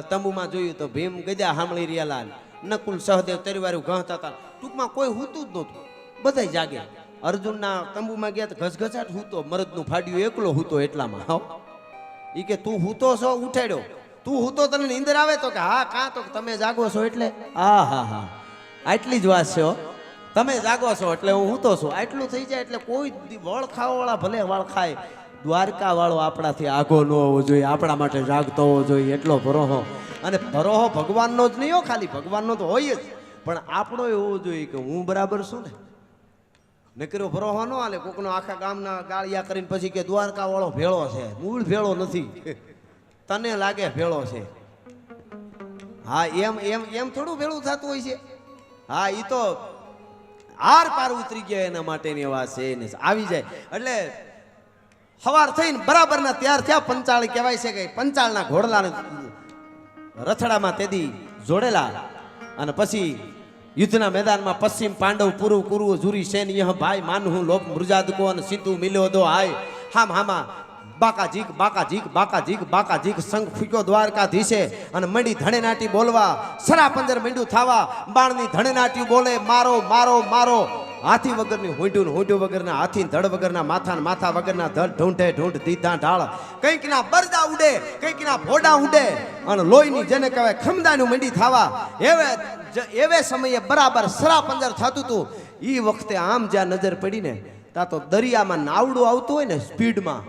તંબુમાં જોયું તો ભીમ ગજા સાંભળી રહેલા નકુલ સહદેવ તરીવારું ગણતા હતા ટૂંકમાં કોઈ હૂતું જ નહોતું બધા જાગે અર્જુનના તંબુમાં ગયા તો ઘસઘસાટ હૂતો મરદનું ફાડ્યું એકલો હૂતો એટલામાં હા ઈ કે તું હૂતો છો ઉઠાડ્યો તું હૂતો તને નીંદર આવે તો કે હા કાં તો તમે જાગો છો એટલે હા હા હા આટલી જ વાત છે તમે જાગો છો એટલે હું હૂતો છું આટલું થઈ જાય એટલે કોઈ વળ ખાવાવાળા ભલે વળ ખાય દ્વારકા વાળો આપણાથી આગો ન હોવો જોઈએ આપણા માટે જાગતો હોવો જોઈએ એટલો ભરોહો અને ભરોહો ભગવાનનો જ નહીં હો ખાલી ભગવાનનો તો હોય જ પણ આપણો હોવો જોઈએ કે હું બરાબર છું ને નકરો ભરોહો ન હાલે કોકનો આખા ગામના ગાળિયા કરીને પછી કે દ્વારકા વાળો ભેળો છે મૂળ ભેળો નથી તને લાગે ભેળો છે હા એમ એમ એમ થોડું ભેળું થતું હોય છે હા ઈ તો આર પાર ઉતરી ગયા એના માટેની વાત છે ને આવી જાય એટલે સવાર થઈને બરાબરના તૈયાર થયા પંચાળ કહેવાય છે કે પંચાળના ઘોડલા રથડામાં તેદી જોડેલા અને પછી યુદ્ધના મેદાનમાં પશ્ચિમ પાંડવ પૂર્વ કુરુ જુરી સેન યહ ભાઈ માનહું લોપ મૃજાદકો અને સીતુ મિલ્યો દો હાય હામ હામા બાકા જીક બાકા જીક બાકા જીક બાકા જીક સંઘ ફૂક્યો દ્વારકાધીશે અને મંડી ધણેનાટી બોલવા સરા પંદર મંડ્યું થાવા બાણની ધણેનાટી બોલે મારો મારો મારો હાથી વગરની હોંટ્યું વગરના હાથી ધડ વગરના માથા વગરના ધડ ઢૂંઢ દીધા ઢાળ કંઈક ના બરદા ઉડે કંઈક ના ભોડા ઉડે અને લોહીની જેને કહેવાય ખમદાનું મંડી થાવા એવે સમયે બરાબર સરા 15 થતું હતું. એ વખતે આમ જ્યાં નજર પડી ને ત્યાં તો દરિયામાં નાવડું આવતું હોય ને સ્પીડમાં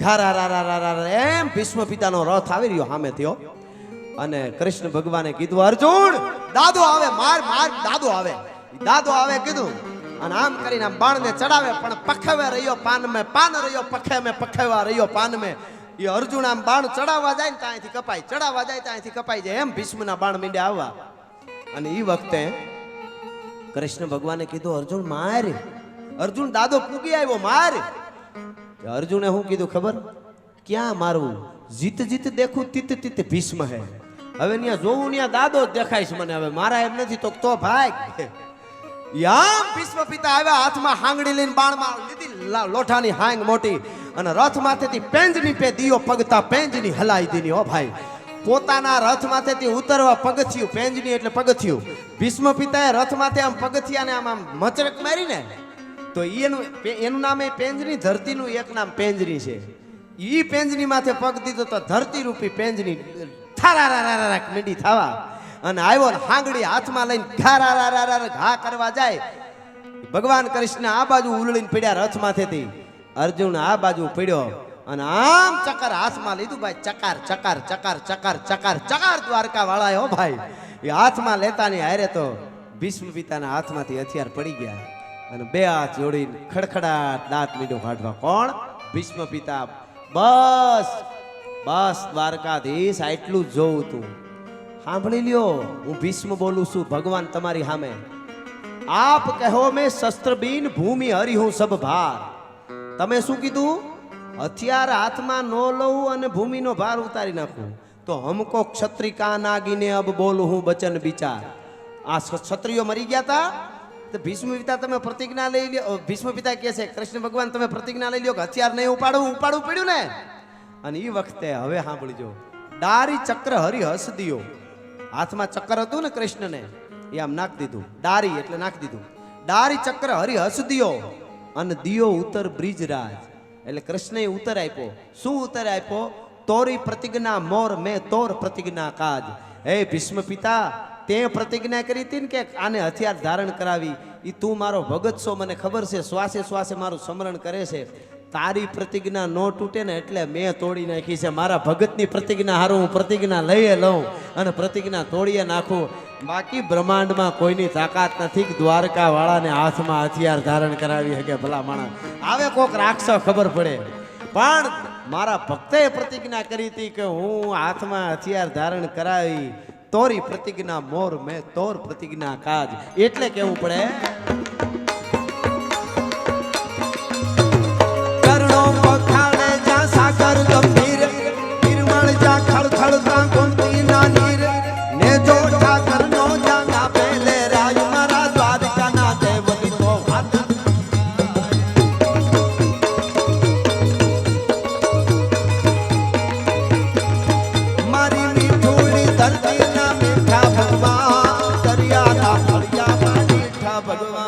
ઘારા એમ ભીષ્મ પિતાનો રથ આવી રહ્યો સામે થયો. અને કૃષ્ણ ભગવાને કીધું અર્જુન દાદો આવે માર દાદો આવે કીધું અને આમ કરીને આમ બાણને ચડાવે પણ પખવે રહ્યો પાન રહ્યો પખેવા રહ્યો પાન મેં. એ અર્જુન આમ બાણ ચડાવવા જાય ને ત્યાંથી કપાય ચડાવવા જાય ત્યાંથી કપાઈ જાય એમ ભીષ્મના બાણ મીંડે આવવા. અને એ વખતે કૃષ્ણ ભગવાને કીધું અર્જુન માર. અર્જુન દાદો પૂગી આવ્યો માર. અર્જુને શું કીધું ખબર? ક્યાં મારવું? જીત દેખું તીત ભીષ્મ હે. હવે ત્યાં જોવું ત્યાં દાદો જ દેખાય છે મને. હવે મારા એમ નથી તો ભાઈ યામ ભીષ્મ પિતા આવ્યા હાથમાં હાંગડી લઈને બાણમાં લીધી લોઠાની હાંગ મોટી અને રથ માથેથી પેંજની પે દિયો પગતા પેંજની હલાઈ દીની. ઓ ભાઈ પોતાના રથ માથેથી ઉતરવા પગથિયું પેંજની એટલે પગથિયું. ભીષ્મ પિતાએ રથ માથે આમ પગથિયાને આમ મચરક મારીને તો એનું નામ એ પેંજની ધરતીનું એક નામ પેંજની છે. ઈ પેંજની માથે પગ દીધો તો ધરતી રૂપી પેંજની થારા મીંડી થવા અને આવ્યો ને હાંગડી હાથમાં લઈને ઘા કરવા જાય. ભગવાન કૃષ્ણ આ બાજુ ઉલળીને પડ્યા રથ માથેથી. અર્જુન આ બાજુ પડ્યો અને આમ ચકર હાથમાં લીધું ભાઈ. ચકાર દ્વારકા વાળા હો ભાઈ. એ હાથમાં લેતા ની હારે તો ભીષ્મ પિતાના હાથમાંથી હથિયાર પડી ગયા અને બે હાથ જોડીને ખડખડાટ દાંત મીંડો કાઢવા. કોણ? ભીષ્મ પિતા. બસ દ્વારકાધીશ આટલું જ જોઉં તું. સાંભળી લ્યો હું ભીષ્મ બોલું છું ભગવાન તમારી સામે. આપ કહો મેં શસ્ત્ર બીન ભૂમિ હરી હું સબ ભાર. તમે શું કીધું? હથિયાર હાથમાં ન લઉં અને ભૂમિનો ભાર ઉતારી નાખું તો હમકો ક્ષત્રિકા નાગીને અબ બોલું હું બચન વિચાર. આ ક્ષત્રિયો મરી ગયા હતા તો ભીષ્મ પિતા તમે પ્રતિજ્ઞા લઈ લ્યો. ભીષ્મ પિતા કહે છે કૃષ્ણ ભગવાન તમે પ્રતિજ્ઞા લઈ લ્યો કે હથિયાર નહીં ઉપાડવું પડ્યું ને. અને એ વખતે હવે સાંભળજો ડારી ચક્ર હરી હસ દિયો. હાથમાં ચક્ર હતું ને કૃષ્ણને એ આમ નાખી દીધું. ડારી એટલે નાખી દીધું. ડારી ચક્ર હરી હસ દિયો અને દિયો ઉતર બ્રિજરાજ એટલે કૃષ્ણએ ઉત્તર આપ્યો. શું ઉત્તર આપ્યો? તોરી પ્રતિજ્ઞા મોર મેં તોર પ્રતિજ્ઞા કાજ. હે ભીષ્મ પિતા તે પ્રતિજ્ઞા કરી હતી ને કે આને હથિયાર ધારણ કરાવી. એ તું મારો ભગત છો મને ખબર છે. શ્વાસે મારું સ્મરણ કરે છે. તારી પ્રતિજ્ઞા ન તૂટે ને એટલે મેં તોડી નાખી છે. મારા ભગતની પ્રતિજ્ઞા હારું હું પ્રતિજ્ઞા લઈએ લઉં અને પ્રતિજ્ઞા તોડીએ નાખું. બાકી બ્રહ્માંડમાં કોઈની તાકાત નથી દ્વારકા વાળાને હાથમાં હથિયાર ધારણ કરાવી શકે. ભલા માણસ આવે કોક રાખશો ખબર પડે. પણ મારા ભક્તે પ્રતિજ્ઞા કરી હતી કે હું હાથમાં હથિયાર ધારણ કરાવી. તોરી પ્રતિજ્ઞા મોર મેં તોર પ્રતિજ્ઞા કાજ. એટલે કેવું પડે સાગર ગંભીર નિર્મળ જા ખળખળ તા ગોમતી ના નીર ને જો ઠાકર નો જાગા પેલે રાજ મારા દ્વારકા ના દેવની તો વાત. મારી મીઠુડી ધરતી ના મીઠા ભગવાન દરિયા ના ફળિયા મીઠા ભગવાન.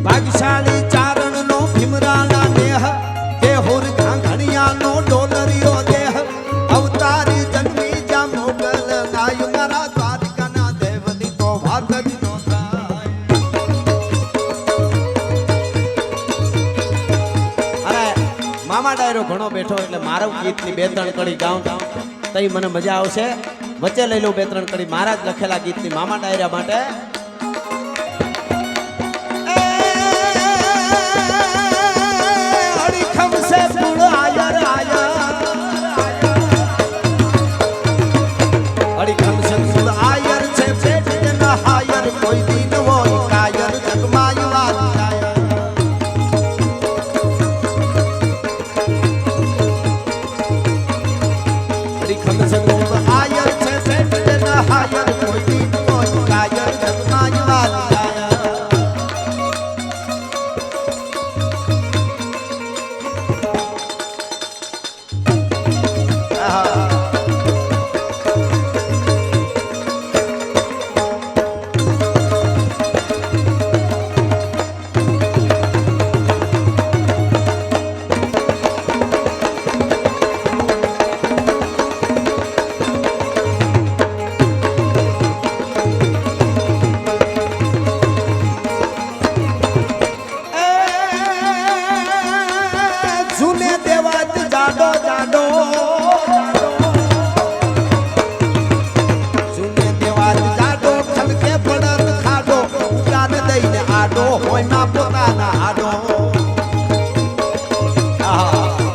ભાગશાળી ચારણ નો ભીમરાના દેહ દેહુર ઘાંઘણિયા નો ડોલરિયો દેહ અવતારી જન્મી જા મોગલ ગાય મારા દ્વારકા ના દેવની તો વાત જ નો થાય. અરે મામા ડાયરો ઘણો બેઠો એટલે મારું ગીતની 2-3 કડી ગાઉં તઈ મને મજા આવશે. વચ્ચે લઈ લઉં 2-3 કડી મારા જ લખેલા ગીતની મામા ડાયરા માટે. से पुड़ आयर હરિખંડ સંગોપ આયર છે પેટ ન હાયર કોઈ દી કોઈ કાયર જગમાય વાલી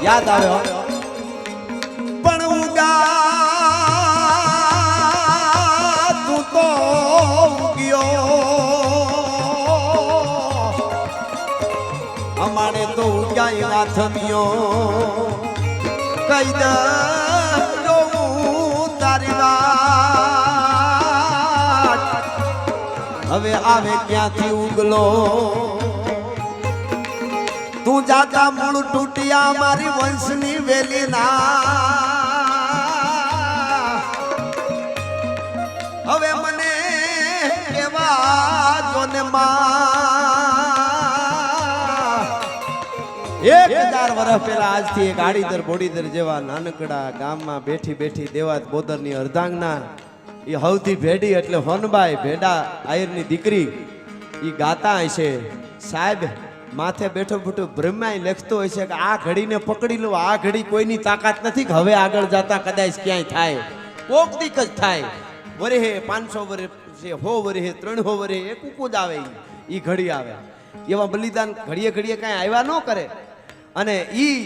યાદ આવ્યો પણ ઉગા તું તો ઉગ્યો અમારે તો ઉગ્યા નાથમિયો કઈ દો તારી વાત હવે આવે ક્યાંથી ઉગલો તું જાતા મૂળ તૂટિયા મારી વંશની વેલી ના હવે મને કેવા જોને માં 1000 વર્ષ પહેલા આજથી એક આડીદર બોડીદર જેવા નાનકડા ગામમાં બેઠી બેઠી દેવાત બોદરની અર્ધાંગના એ હવથી ભેડી એટલે હોનબાઈ ભેડા આયરની દીકરી એ ગાતા હશે સાહેબ માથે બેઠો બેઠો બ્રહ્માય લખતો હોય છે કે આ ઘડીને પકડી લો આ ઘડી કોઈની તાકાત નથી કે હવે આગળ જતા કદાચ ક્યાંય થાય કોક દીક જ થાય વરેહે 500 વર્ષ 100 વર્ષે 300 વર્ષે એક કુકુદ આવે ઈ ઘડી આવે એવા બલિદાન ઘડીએ ઘડીએ કાંઈ આવ્યા ન કરે અને ઈ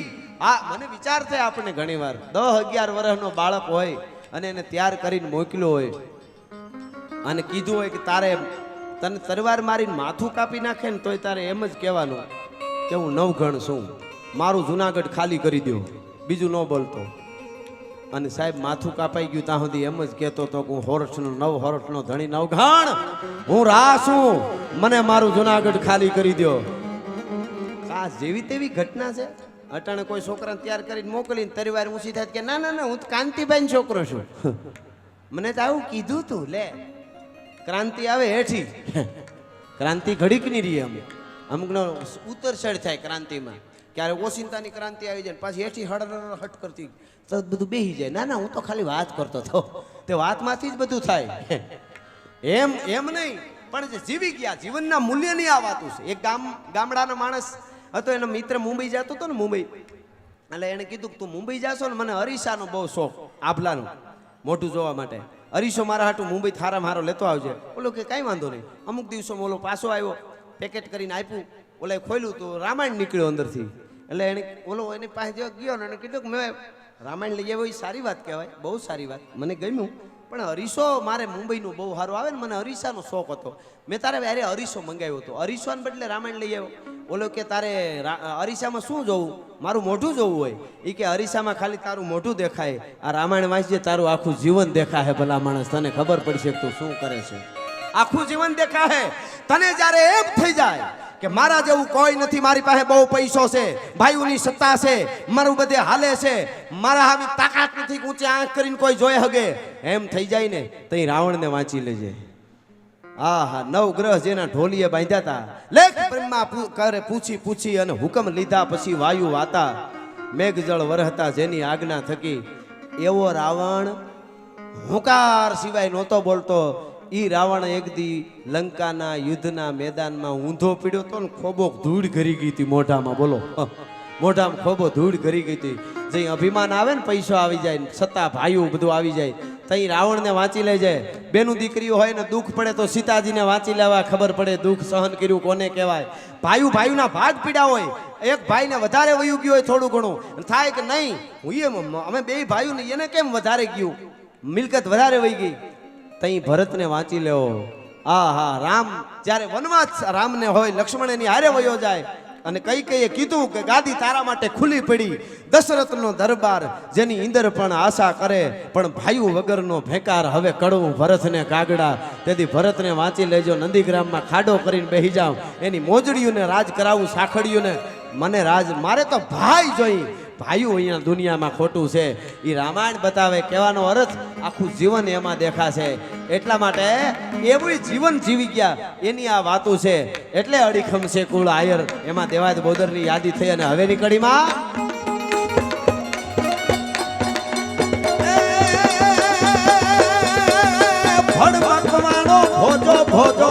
આ મને વિચાર થાય આપણે ઘણીવાર 10-11 વર્ષનો બાળક હોય અને એને તૈયાર કરીને મોકલ્યો હોય અને કીધું હોય કે તારે તને તરવાર મારીને માથું કાપી નાખે ને તોય તારે એમ જ કહેવાનું કે હું નવઘણ છું મારું જુનાગઢ ખાલી કરી દો બીજું ન બોલતો અને સાહેબ માથું કાપાઈ ગયું ત્યાં સુધી એમ જ કહેતો હતો કે હું હોરઠનો 9 હોરઠનો ધણી નવઘણ હું રા છું મને મારું જુનાગઢ ખાલી કરી દો ખાસ જેવી તેવી ઘટના છે અટાણે કોઈ છોકરાને તૈયાર કરીને મોકલીને તરવાર ઊંચી થાય કે ના ના ના હું કાંતિભાઈ છોકરો છું મને તો આવું કીધું તું લે ક્રાંતિ આવે હેઠી ક્રાંતિ ઘડીકની રહી અમુકનો ઉત્તરસળ થાય ક્રાંતિમાં ક્યારે ઓસિંતાની ક્રાંતિ આવી જાય પાછી હેઠી હટ કરતી તો બધું બેસી જાય ના ના હું તો ખાલી વાત કરતો હતો તે વાતમાંથી જ બધું થાય એમ એમ નહીં પણ જે જીવી ગયા જીવનના મૂલ્યની આ વાતું છે એક ગામડાનો માણસ હતો એનો મિત્ર મુંબઈ જતો હતો ને મુંબઈ એટલે એને કીધું કે તું મુંબઈ જાશો ને મને અરીસાનો બહુ શોખ આભલાનો મોઢું જોવા માટે અરીસો મારા હાટું મુંબઈ થારા મારો લેતો આવજે ઓલો કે કાંઈ વાંધો નહીં અમુક દિવસોમાં ઓલો પાછો આવ્યો પેકેટ કરીને આપ્યું ઓલા ખોલ્યું તો રામાયણ નીકળ્યો અંદરથી એટલે એને ઓલો એની પાસે જો ગયો ને એને કીધું કે મેં રામાયણ લઈ આવ્યો એ સારી વાત કહેવાય બહુ સારી વાત મને ગમ્યું પણ અરીસો મારે મુંબઈનું બહુ સારું આવે ને મને અરીસાનો શોખ હતો મેં તારે અરે અરીસો મંગાવ્યો હતો અરીસોને બદલે રામાયણ લઈ આવ્યો ઓલો કે તારે અરીસામાં શું જોવું મારું મોઢું જોવું હોય એ કે અરીસામાં ખાલી તારું મોઢું દેખાય આ રામાયણ વાંચજે તારું આખું જીવન દેખાય ભલા માણસ તને ખબર પડશે કે તું શું કરે છે આખું જીવન દેખાય તને જ્યારે એમ થઈ જાય કે મારા જેવું કોઈ નથી મારી પાસે બહુ પૈસો છે ભાઈઓની સત્તા છે મારું બધે હાલે છે મારા હામી તાકાત નથી ઊંચી આંખ કરીને કોઈ જોઈ હગે એમ થઈ જાય ને તઈ રાવણને વાંચી લેજે આહા 9 ગ્રહ જેના ઢોલીએ બાંધ્યા હતા લેખ બ્રહ્મા કરે પૂછી અને હુકમ લીધા પછી વાયુ વાતા મેઘજળ વરહતા જેની આજ્ઞા થકી એવો રાવણ હુંકાર સિવાય નહોતો બોલતો ઈ રાવણ એક દી લંકાના યુદ્ધના મેદાનમાં ઊંધો પીડ્યો તો ને ખોબો ધૂળ ઘરી ગઈ હતી મોઢામાં બોલો મોઢામાં ખોબો ધૂળ ઘરી ગઈ હતી જઈ અભિમાન આવે ને પૈસો આવી જાય સત્તા ભાઈઓ બધું આવી જાય તઈ રાવણને વાંચી લઈ જાય બેનું દીકરીઓ હોય ને દુઃખ પડે તો સીતાજીને વાંચી લેવા ખબર પડે દુઃખ સહન કર્યું કોને કહેવાય ભાઈઓના ભાગ પીડા હોય એક ભાઈને વધારે વયું ગયું હોય થોડું ઘણું થાય કે નહીં હું અમે બે ભાઈઓને એને કેમ વધારે ગયું મિલકત વધારે વહી ગઈ તઈ ભરતને વાંચી લેવો આ હા રામ જ્યારે વનવાસ રામને હોય લક્ષ્મણ એની હારે વયો જાય અને કઈ કઈએ કીધું કે ગાદી તારા માટે ખુલ્લી પડી, દશરથનો દરબાર જેની ઇન્દર પણ આશા કરે, પણ ભાઈઓ વગરનો ભેકાર હવે કડવું ભરતને કાગડા. તેથી ભરતને વાંચી લેજો, નંદીગ્રામમાં ખાડો કરીને બેહી જાવ, એની મોજડીઓને રાજ કરાવું, સાખડીઓને મને રાજ, મારે તો ભાઈ જોઈ. ભાઈઓ અહીંયા દુનિયામાં ખોટું છે એ રામાયણ બતાવે, કહેવાનો અર્થ આખું જીવન એમાં દેખાશે. એટલા માટે એવું જીવન જીવી ગયા એની આ વાતો છે. એટલે અડીખમ છે કુળ આયર, એમાં દેવાદ બોદરની યાદી થઈ. અને હવેની કડીમાં ભોજો ભોજો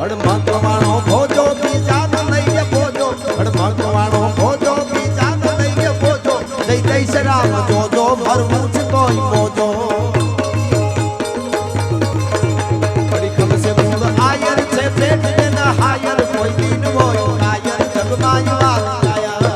ભડમકવાણો ભોજો બીજા લઈએ ભોજો, ભડમકવાણો ભોજો બીજા લઈએ ભોજો, જય જય રામ જોજો ભરવું છે કોઈ મોજો. અડીખમ છે મૂળ આયર છે પેટ ને હાયર, કોઈ દિન હોય આયર જગમાં વાત આયા.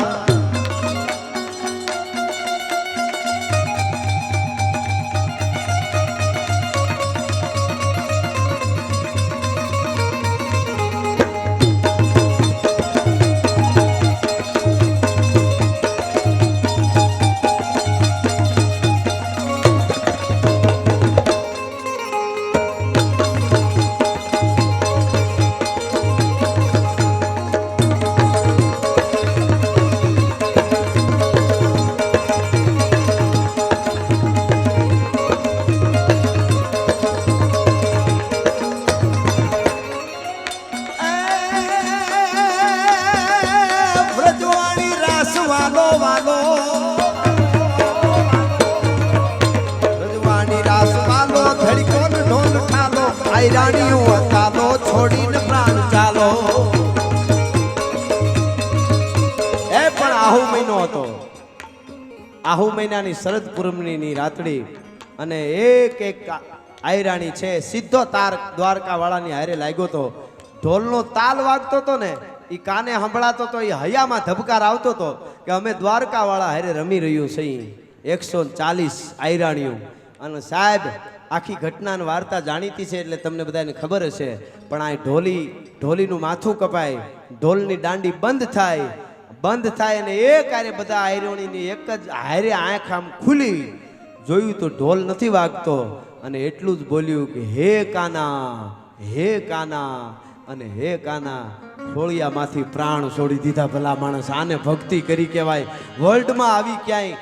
છોડીને પ્રાણ ચાલો. એ પણ આહુ મહિનો હતો, આહુ મહિનાની શરદ પૂર્ણિમાની રાતડી, અને એક આયરાણી છે સીધો તાર દ્વારકા વાળાની હારે લાગ્યો તો. ઢોલનો તાલ વાગતો હતો ને એ કાને સંભળાતો તો, એ હૈયામાં ધબકાર આવતો હતો કે અમે દ્વારકા વાળા હારે રમી રહ્યું છે 140 આયરાણીઓ. અને સાહેબ આખી ઘટનાની વાર્તા જાણીતી છે એટલે તમને બધાને ખબર હશે. પણ આ ઢોલીનું માથું કપાય, ઢોલની દાંડી બંધ થાય અને એક હારે બધા આયરોણીની એક જ હારે આંખ આમ ખુલી જોયું તો ઢોલ નથી વાગતો. અને એટલું જ બોલ્યું કે હે કાના, હે કાના, અને હે કાના. ખોળિયામાંથી પ્રાણ છોડી દીધા ભલા માણસ. આને ભક્તિ કરી કહેવાય. વર્લ્ડમાં આવી ક્યાંય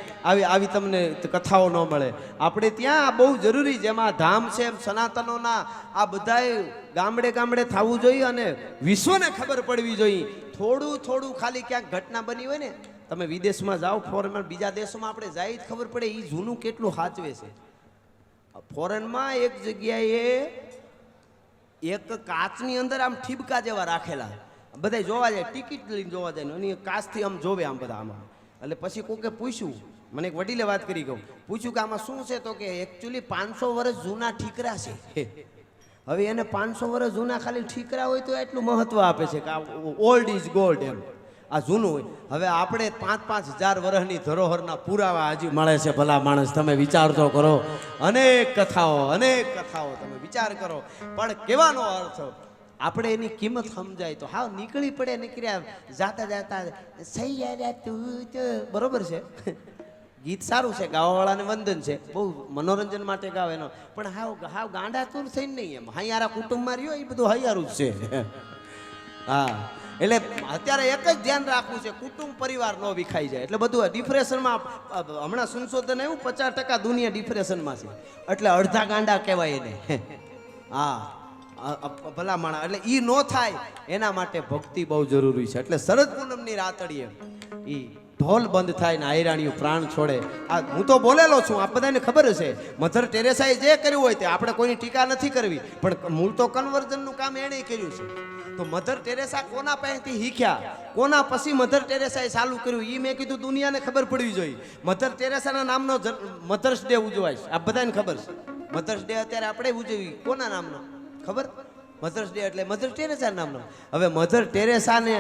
આવી તમને કથાઓ ન મળે. આપણે ત્યાં બહુ જરૂરી, જેમાં ધામ છે એમ સનાતનોના આ બધાય ગામડે ગામડે થવું જોઈએ અને વિશ્વને ખબર પડવી જોઈએ. થોડું ખાલી ક્યાંક ઘટના બની હોય ને, તમે વિદેશમાં જાઓ, ફોરેનમાં, બીજા દેશોમાં આપણે જાય જ ખબર પડે એ જૂનું કેટલું સાચવે છે. ફોરેનમાં એક જગ્યાએ એક કાચની અંદર આમ ઠીબકા જેવા રાખેલા, બધા જોવા જાય, ટિકિટ લઈને જોવા જાય, અને કાચથી આમ જોવે આમ બધા આમાં. એટલે પછી કોકે પૂછ્યું, મને એક વડીલે વાત કરી કહું, પૂછ્યું કે આમાં શું છે? તો કે એકચ્યુઅલી 500 વર્ષ જૂના ઠીકરા છે. હવે એને 500 વર્ષ જૂના ખાલી ઠીકરા હોય તો એટલું મહત્વ આપે છે કે ઓલ્ડ ઇઝ ગોલ્ડ, એમ આ જૂનું હોય. હવે આપણે 5,000 વર્ષની ધરોહરના પુરાવા હજી મળે છે. ભલા માણસ, તમે વિચાર તો કરો. અનેક કથાઓ તમે વિચાર કરો. પણ કહેવાનો અર્થ, આપણે એની કિંમત સમજાય તો હાવ નીકળ્યા જાતા સહી યાર તું તો બરોબર છે. ગીત સારું છે, ગાવાવાળાને વંદન છે, બહુ મનોરંજન માટે ગાવે એનો. પણ હાવ ગાંડા તુર થઈને નહીં, એમ હૈયારા કુટુંબમાં રહ્યો એ બધું હૈયારું જ છે. હા, એટલે અત્યારે એક જ ધ્યાન રાખવું છે, કુટુંબ પરિવાર ન વિખાઈ જાય. એટલે બધું ડિપ્રેશનમાં, હમણાં સંશોધન એવું 50% દુનિયા ડિપ્રેશનમાં છે, એટલે અડધા ગાંડા કહેવાય એને. હા, ભલા માણા. એટલે ઈ નો થાય એના માટે ભક્તિ બહુ જરૂરી છે. એટલે શરદ પૂનમની રાતડીએ ઈ ઢોલ બંધ થાય ને આયરાણીઓ પ્રાણ છોડે. આ હું તો બોલેલો છું, આ બધાને ખબર હશે. મધર ટેરેસાએ જે કર્યું હોય તે આપણે કોઈની ટીકા નથી કરવી, પણ મૂળ તો કન્વર્ઝનનું કામ એણે કર્યું છે. તો મધર ટેરેસા કોના પાસેથી શીખ્યા, કોના પછી મધર ટેરેસાએ ચાલુ કર્યું, એ મેં કીધું દુનિયાને ખબર પડવી જોઈએ. મધર ટેરેસાના નામનો મધર્સ ડે ઉજવાય છે, આ બધાને ખબર છે. મધર્સ ડે અત્યારે આપણે ઉજવી કોના નામનો ખબર? મધર્સ ડે એટલે મધર ટેરેસા નામનો. હવે મધર ટેરેસાને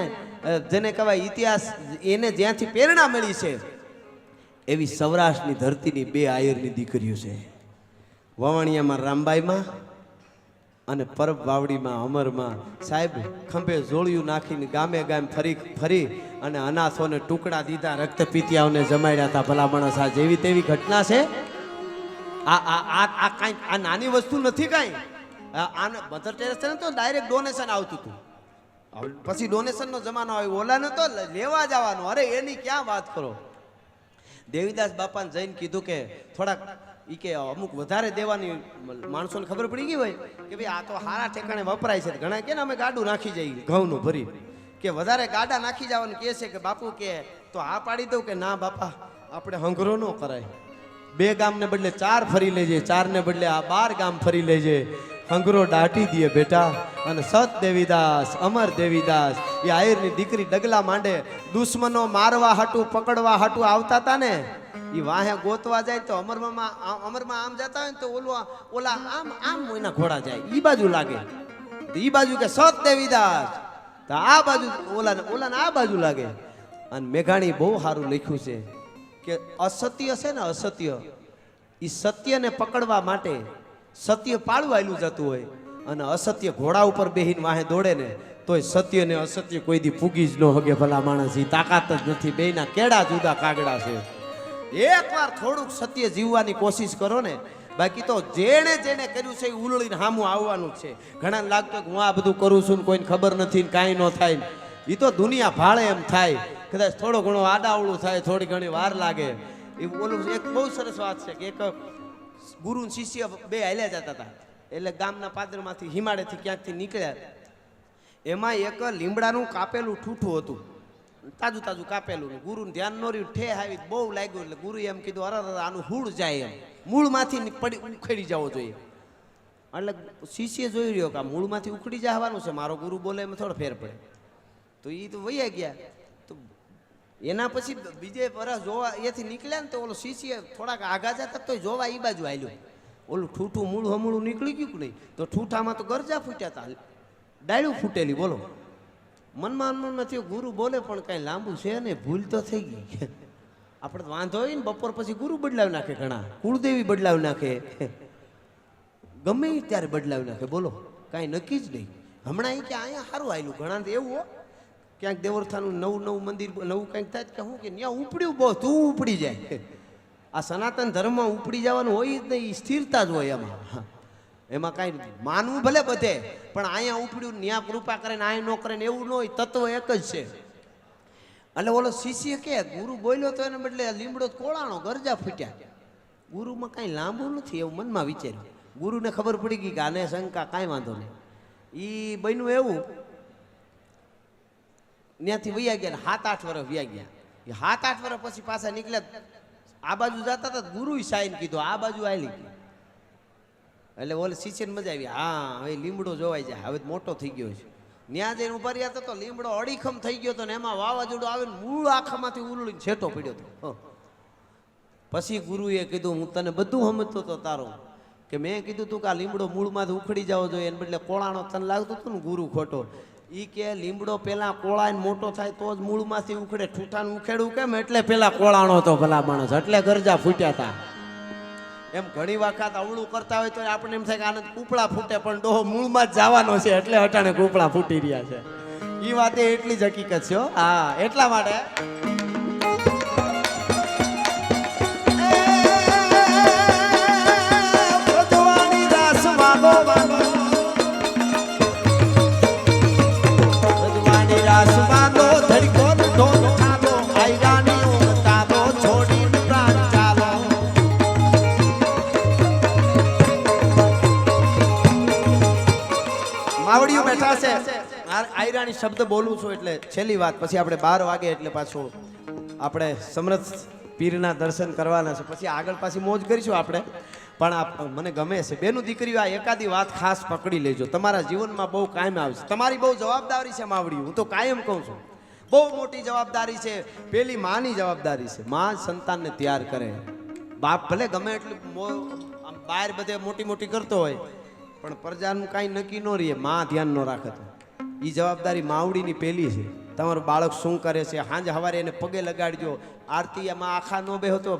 જેને કહેવાય ઇતિહાસ, એને જ્યાંથી પ્રેરણા મળી છે, એવી સૌરાષ્ટ્રની ધરતીની 2 આયરની દીકરીઓ છે. વવાણિયામાં રામબાઈમાં અને પરબ વાવડીમાં અમરમાં સાહેબ ખંભે જોળિયું નાખીને ગામે ગામ ફરી અને અનાથોને ટુકડા દીધા, રક્ત પીતિયાઓને જમાડ્યા હતા. ભલા માણસ, આ જેવી તેવી ઘટના છે? આ કાંઈ આ નાની વસ્તુ નથી કાંઈ. આને મધર ટેરેસા તો ડાયરેક્ટ ડોનેશન આવતું હતું. પછી ડોનેશનનો જમાનો આવ્યો, ઓલાને તો લેવા જવાનો. અરે એની ક્યાં વાત કરો. દેવીદાસ બાપાને જઈને કીધું કે થોડાક ઈ કે અમુક વધારે દેવાની માણસોને ખબર પડી ગઈ હોય કે ભાઈ આ તો હારા ઠેકાણે વપરાય છે. ઘણા કે ને અમે ગાડું નાખી જઈએ ઘઉંનું ભરી, કે વધારે ગાડા નાખી જવાનું કહે છે કે બાપુ કે તો આ પાડી દઉં કે ના બાપા આપણે હંગરો ન કરાય. 2 ગામને બદલે 4 ફરી લેજે, 4 ને બદલે આ 12 ગામ ફરી લેજે. હંગરો દાટી દે બેટા. અને સત દેવીદાસ, અમર દેવીદાસ એ આયરની દીકરી ડગલા માંડે. દુશ્મનો મારવા હાટું પકડવા હાટું આવતા હતા ને, એ વાહે ગોતવા જાય તો અમરમાં આમ જતા હોય ને તો ઓલા આમ એના ઘોડા જાય, ઈ બાજુ લાગે. ઈ બાજુ કે સત દેવીદાસ, તો આ બાજુ ઓલાને આ બાજુ લાગે. અને મેઘાણી બહુ સારું લખ્યું છે કે અસત્ય છે ને, અસત્ય એ સત્યને પકડવા માટે સત્ય પાળું આયલું જતું હોય અને અસત્ય ઘોડા ઉપર બેહીને વાહે દોડે ને તોય સત્ય ને અસત્ય કોઈ દી ફૂગી જ ન હગે. ભલા માણસ, એ તાકાત જ નથી. બેયના કેડા જુદા કાગડા છે. એકવાર થોડુંક સત્ય જીવવાની કોશિશ કરો ને, બાકી તો જેણે કર્યું છે એ ઉલળીને સામું આવવાનું છે. ઘણા લાગતું હું આ બધું કરું છું ને કોઈને ખબર નથી ને કાંઈ ન થાય. એ તો દુનિયા ભાળે એમ થાય. કદાચ થોડો ઘણો આડાવડું થાય, થોડી ઘણી વાર લાગે. એ ઓલું એક બહુ સરસ વાત છે કે એક ગુરુ શિષ્ય 2 હાલ્યા જતા હતા. એટલે ગામના પાદરમાંથી હિમાળેથી ક્યાંકથી નીકળ્યા. એમાં એક લીમડાનું કાપેલું ઠૂઠું હતું, તાજું કાપેલું. ગુરુને ધ્યાન ન રહ્યું, ઠે આવી બહુ લાગ્યું. એટલે ગુરુએ એમ કીધું અરે આનું હુળ જાય, એમ મૂળમાંથી ઉખેડી જવો જોઈએ. એટલે શિષ્ય જોઈ રહ્યો કે આ મૂળમાંથી ઉખડી જવાનું છે, મારો ગુરુ બોલે એમ થોડો ફેર પડે. તો એ તો વૈયા ગયા. તો એના પછી બીજે વરસ જોવા એથી નીકળ્યા ને તો ઓલો શિષ્ય થોડાક આગા જતા તો જોવા એ બાજુ આવ્યો. ઓલું ઠૂઠું મૂળ હમણું નીકળી ગયું કે નહીં, તો ઠૂઠામાં તો ગરજા ફૂટ્યા હતા, ડાળ્યું ફૂટેલી. બોલો, મનમાં થયું ગુરુ બોલે પણ કાંઈ લાંબુ છે ને, ભૂલ તો થઈ ગઈ. આપણે વાંધો હોય ને બપોર પછી ગુરુ બદલાવી નાખે, ઘણા કુળદેવી બદલાવી નાખે, ગમે ત્યારે બદલાવી નાખે. બોલો, કાંઈ નક્કી જ નહીં. હમણાં એ કે અહીંયા સારું આવેલું, ઘણા એવું હો ક્યાંક દેવસ્થાનનું નવું મંદિર નવું કંઈક થાય કે હું કે ત્યાં ઉપડ્યું બહુ તું ઉપડી જાય. આ સનાતન ધર્મમાં ઉપડી જવાનું હોય જ નહીં, સ્થિરતા જ હોય એમાં. એમાં કાંઈ માનવું ભલે બધે, પણ અહીંયા ઉપડ્યું ન્યા કૃપા કરે ને અહીંયા ન કરે ને એવું ન હોય. તત્વ એક જ છે. એટલે ઓલો શિષ્ય કે ગુરુ બોલ્યો તો એને બદલે લીમડો કોળાણો, ગરજા ફૂટ્યા. ગુરુમાં કાંઈ લાંબુ નથી એવું મનમાં વિચાર્યું. ગુરુને ખબર પડી ગઈ કે આને શંકા કાંઈ વાંધો નહીં. એ બન્યું એવું, ત્યાંથી વૈયા ગયા, 7-8 વર્ષ વ્યા ગયા. એ 7-8 વર્ષ પછી પાછા નીકળ્યા. આ બાજુ જતા હતા, ગુરુ સાઈન કીધું આ બાજુ આવેલી. એટલે ઓલે શિષ્યને મજા આવી, હા હવે લીમડો જોવાઈ જાય, હવે મોટો થઈ ગયો છે. ત્યાં જઈને ઉભા રહ્યા તો લીમડો અડીખમ થઈ ગયો હતો ને એમાં વાવાઝોડું આવે ને મૂળ આખામાંથી ઉલળીને છેટો પડ્યો હતો. પછી ગુરુએ કીધું હું તને બધું સમજતો હતો તારું, કે મેં કીધું તું કે આ લીમડો મૂળમાંથી ઉખડી જવો જોઈએ, એને બદલે કોળાનો તને લાગતું હતું ને. ગુરુ ખોટો. ઈ કે લીમડો પેલા કોળાને મોટો થાય તો જ મૂળમાંથી ઉખડે, ઠૂઠાનું ઉખેડવું કેમ, એટલે પેલા કોળાણો હતો ભલા માણસ, એટલે ગરજા ફૂટ્યા હતા. એમ ઘણી વખત અવળું કરતા હોય તો આપણે એમ થાય કે આનંદ કૂપડા ફૂટે, પણ ડોહો મૂળમાં જ જવાનો છે એટલે અટાણે કૂપડા ફૂટી રહ્યા છે. એ વાત એટલી જ હકીકત છે. હા, એટલા માટે માવડીઓ બેઠા છે. આયરાણી શબ્દ બોલું છું એટલે છેલ્લી વાત, પછી આપણે 12 વાગે એટલે પાછું આપણે સમરથ પીરના દર્શન કરવાના છે, પછી આગળ પાછી મોજ કરીશું આપણે. પણ મને ગમે છે બેનું દીકરીઓ, આ એકાદી વાત ખાસ પકડી લેજો, તમારા જીવનમાં બહુ કાયમ આવશે. તમારી બહુ જવાબદારી છે માવડીઓ, હું તો કાયમ કહું છું, બહુ મોટી જવાબદારી છે. પેલી માની જવાબદારી છે. માં સંતાનને તૈયાર કરે. બાપ ભલે ગમે એટલું બહાર બધે મોટી કરતો હોય, પણ પ્રજાનું કાંઈ નક્કી ન રહે, માં ધ્યાન ન રાખે તો એ જવાબદારી માવડીની પહેલી છે. તમારું બાળક શું કરે છે, સાંજ સવારે એને પગે લગાડજો. આરતી એમાં આખા ન બેહો તો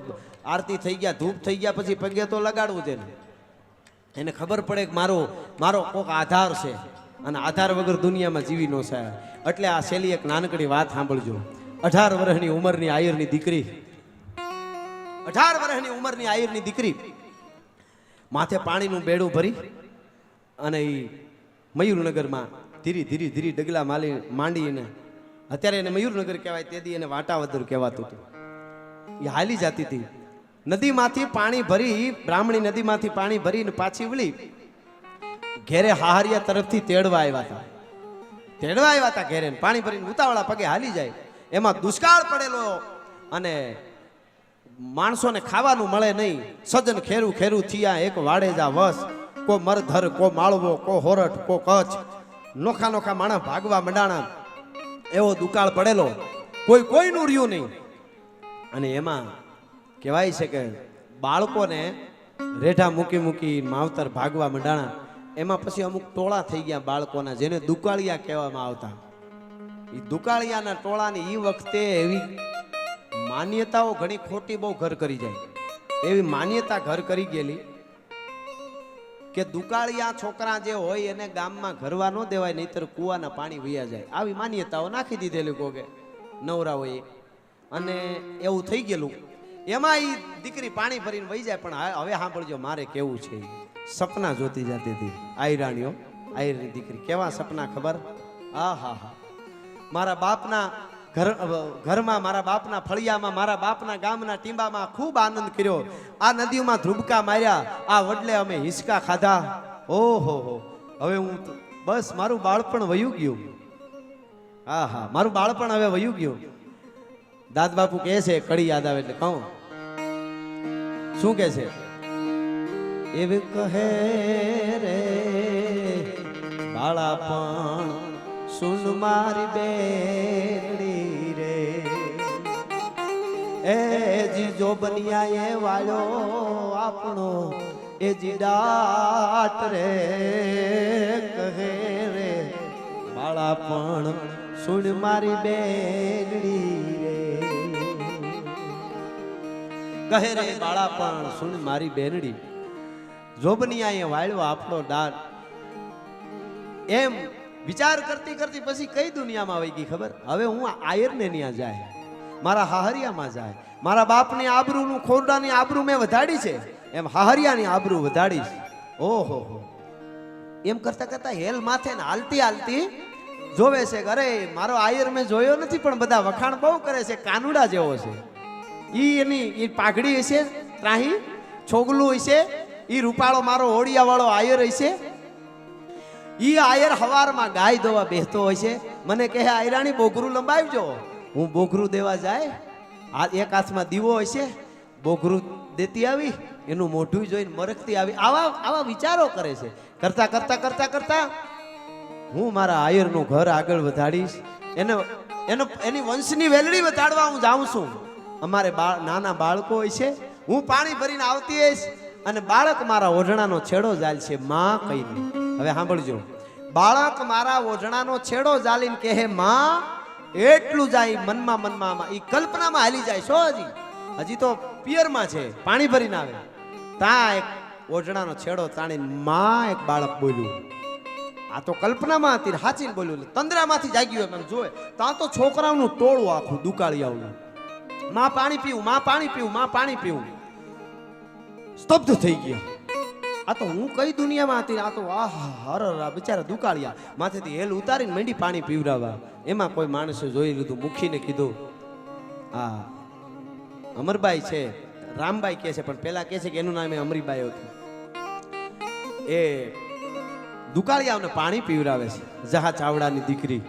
આરતી થઈ ગયા, ધૂપ થઈ ગયા પછી પગે તો લગાડવું છે ને. એને ખબર પડે કે મારો કોક આધાર છે અને આધાર વગર દુનિયામાં જીવી ન થાય. એટલે આ છેલ્લી એક નાનકડી વાત સાંભળજો. 18 વર્ષની ઉંમરની આયરની દીકરી, 18 વર્ષની ઉંમરની આયરની દીકરી માથે પાણીનું બેડું ભરી અને એ મયુરનગરમાં ધીરે ધીરે ધીરે ડગલા માંડીને, અત્યારે એને મયુરનગર કહેવાય, તેથી એને વાટાવદર કહેવાતું હતું. એ હાલી જતી હતી. નદીમાંથી પાણી ભરી, બ્રાહ્મણી નદીમાંથી પાણી ભરીને પાછી વળી ઘેરે હાહરિયા તરફથી તેડવા આવ્યા હતા ઘેરે. પાણી ભરીને ઉતાવળા પગે હાલી જાય. એમાં દુષ્કાળ પડેલો અને માણસોને ખાવાનું મળે નહીં. સજન ખેરું ખેરું થયા એક વાડેજા વસ, કો મરધર, કો માળવો, કો હોરઠ, કો કચ્છ, નોખા નોખા માણસ ભાગવા મંડાણા. એવો દુકાળ પડેલો, કોઈનું રહ્યું નહીં. અને એમાં કહેવાય છે કે બાળકોને રેઢા મૂકી માવતર ભાગવા મંડાણા. એમાં પછી અમુક ટોળા થઈ ગયા બાળકોના, જેને દુકાળિયા કહેવામાં આવતા. એ દુકાળિયાના ટોળાની એ વખતે એવી માન્યતાઓ ઘણી ખોટી બહુ ઘર કરી જાય. એવી માન્યતા ઘર કરી ગયેલી કે દુકાળિયા છોકરા જે હોય એને ગામમાં ઘરવા ન દેવાય, નહીતર કુવાના પાણી વયા જાય. આવી માન્યતાઓ નાખી દીધેલી કોકે નવરા હોય. અને એવું થઈ ગયેલું. એમાં એ દીકરી પાણી ભરીને વહી જાય. પણ હવે સાંભળજો, મારે કેવું છે. સપના જોતી જતી હતી આયરાણીઓ, આયરની દીકરી. કેવા સપના ખબર? હા, મારા બાપના ઘરમાં, મારા બાપના ફળિયામાં, મારા બાપના ગામના ટીંબામાં ખૂબ આનંદ કર્યો. આ નદીઓમાં ધ્રુબકા માર્યા, આ વડલે અમે હિંચકા ખાધા. ઓહો, હવે હું બસ, મારું બાળપણ વયું ગયું. હા, મારું બાળપણ હવે વયું ગયું. દાદ બાપુ કહે છે, કડી યાદ આવે એટલે કહું. શું કહે છે? એવી કહે રે બાળપણ સુન મારી બેડી રે, એ જીજો બનિયા એ વાળો આપણો એ જી ડાટ રે. કહે રે બાળપણ સુન મારી બેડી રે, કહે રે બાળપણ સુન મારી બેનડી, જોબનિયાએ વાળ્યો આપણો દાંત. એમ વિચાર કરતી કરતી પછી કઈ દુનિયામાં આવી ગઈ ખબર? હવે હું આયરને ત્યાં જાય, મારા હાહરિયામાં જાય. મારા બાપની આબરૂનું, ખોરડાની આબરૂ મેં વધાડી છે, એમ હાહરિયાની આબરૂ વધાડીશ. ઓહો, એમ કરતા કરતા હેલ માથે ને હાલતી જોવે છે કે અરે મારો આયર મેં જોયો નથી, પણ બધા વખાણ બહુ કરે છે, કાનુડા જેવો છે. એની પાઘડી હશે, ત્રાહી છોગલું હશે, ઈ રૂપાળો મારો હોડિયા વાળો આયર હશે. ઈ આયર હવારમાં ગાય દોવા બેસતો હોય છે. મને કહે આયરાણી બોઘરું લંબાવજો. હું બોઘરું દેવા જાય, આ એક હાથમાં દીવો હશે, બોઘરું દેતી આવી, એનું મોઢું જોઈને મરકતી આવી. આવા વિચારો કરે છે. કરતા હું મારા આયરનું ઘર આગળ વધાડીશ. એની વંશની વેલડી વધાડવા હું જાઉં છું. અમારે નાના બાળકો હોય છે, હું પાણી ભરીને આવતી હઈશ અને બાળક મારા ઓઢણાનો છેડો જાલ છે માં કહીને. હવે સાંભળજો, બાળક મારા ઓઢણાનો છેડો જાલીને કહે માં, એટલું જાય મનમાં એ કલ્પનામાં હાલી જાય. શું હજી તો પિયરમાં છે, પાણી ભરીને આવે ત્યાં એક ઓઢણાનો છેડો તાણીને માં એક બાળક બોલ્યું. આ તો કલ્પનામાં હતી, હાચીને બોલ્યું. તંદ્રામાંથી જાગ્યું એમ જોવે ત્યાં તો છોકરાઓનું ટોળું આખું દુકાળિયાઓનું, માં પાણી પીવું, માં પાણી પીવું, માં પાણી પીવું. સ્તબ્ધ થઈ ગયા. આ તો હું કઈ દુનિયામાં હતી? આ તો આહા, બિચારા દુકાળિયા માથેથી હેલ ઉતારીને મંડી પાણી પીવડાવવા. એમાં કોઈ માણસે જોઈ લીધું, મુખીને કીધું આ અમરબાઈ છે, રામબાઈ કહે છે, પણ પેલા કહે છે કે એનું નામ અમરીબાઈ હતું. એ દુકાળિયાને પાણી પીવડાવે છે. જહા ચાવડાની દીકરી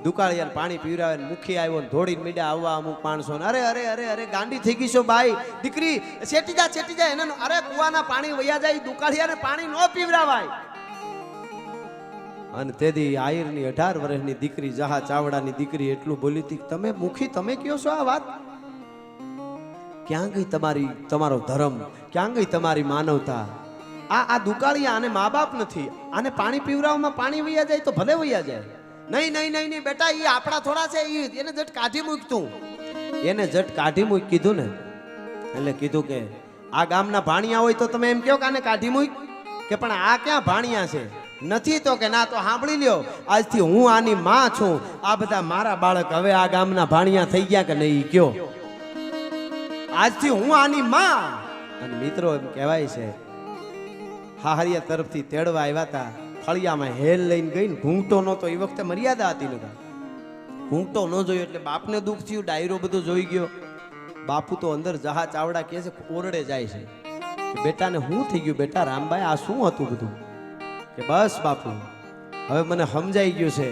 દુકાળિયાને પાણી પીવડાવે. મુખી આવ્યો ને ધોડીને મીડા આવવા અમુક માણસો. અરે ગાંડી થઈ ગઈ છો બાઈ, દીકરી છેટી જા એના. અરે કુવાના પાણી વયા જાય, દુકાળિયાને પાણી ન પીવડાવાય. અને તેથી આયરની 18 વર્ષની દીકરી, જહા ચાવડાની દીકરી એટલું બોલી હતી, તમે મુખી તમે કયો છો આ વાત? ક્યાં ગઈ તમારો ધર્મ? ક્યાં ગઈ તમારી માનવતા? આ દુકાળિયા આને મા બાપ નથી. આને પાણી પીવડાવવામાં પાણી વયા જાય તો ભલે વયા જાય. નહીં બેટા, એ આપણા થોડા છે. એને જટ કાઢી મૂકતું, એને જટ કાઢી મૂક કીધું ને. એટલે કીધું કે આ ગામના ભાણિયા હોય તો તમે એમ કહો કે આને કાઢી મૂક. કે પણ આ ક્યાં ભાણિયા છે? નથી તો કે ના તો સાંભળી લ્યો, આજથી હું આની માં છું, આ બધા મારા બાળક. હવે આ ગામના ભાણિયા થઈ ગયા કે નહીં કયો? આજથી હું આની માં. અને મિત્રો એમ કહેવાય છે હાહરિયા તરફથી તેડવા આવ્યા હતા, ફળિયામાં હેલ લઈને ગઈ ને ઘૂંટો નહોતો, એ વખતે મર્યાદા હતી ને, ઘૂંટો ન જોયો એટલે બાપને દુઃખ થયું, ડાયરો બધો જોઈ ગયો. બાપુ તો અંદર જહા ચાવડા કહે છે, ઓરડે જાય છે કે બેટાને શું થઈ ગયું બેટા રામભાઈ, આ શું હતું બધું? કે બસ બાપુ હવે મને સમજાઈ ગયું છે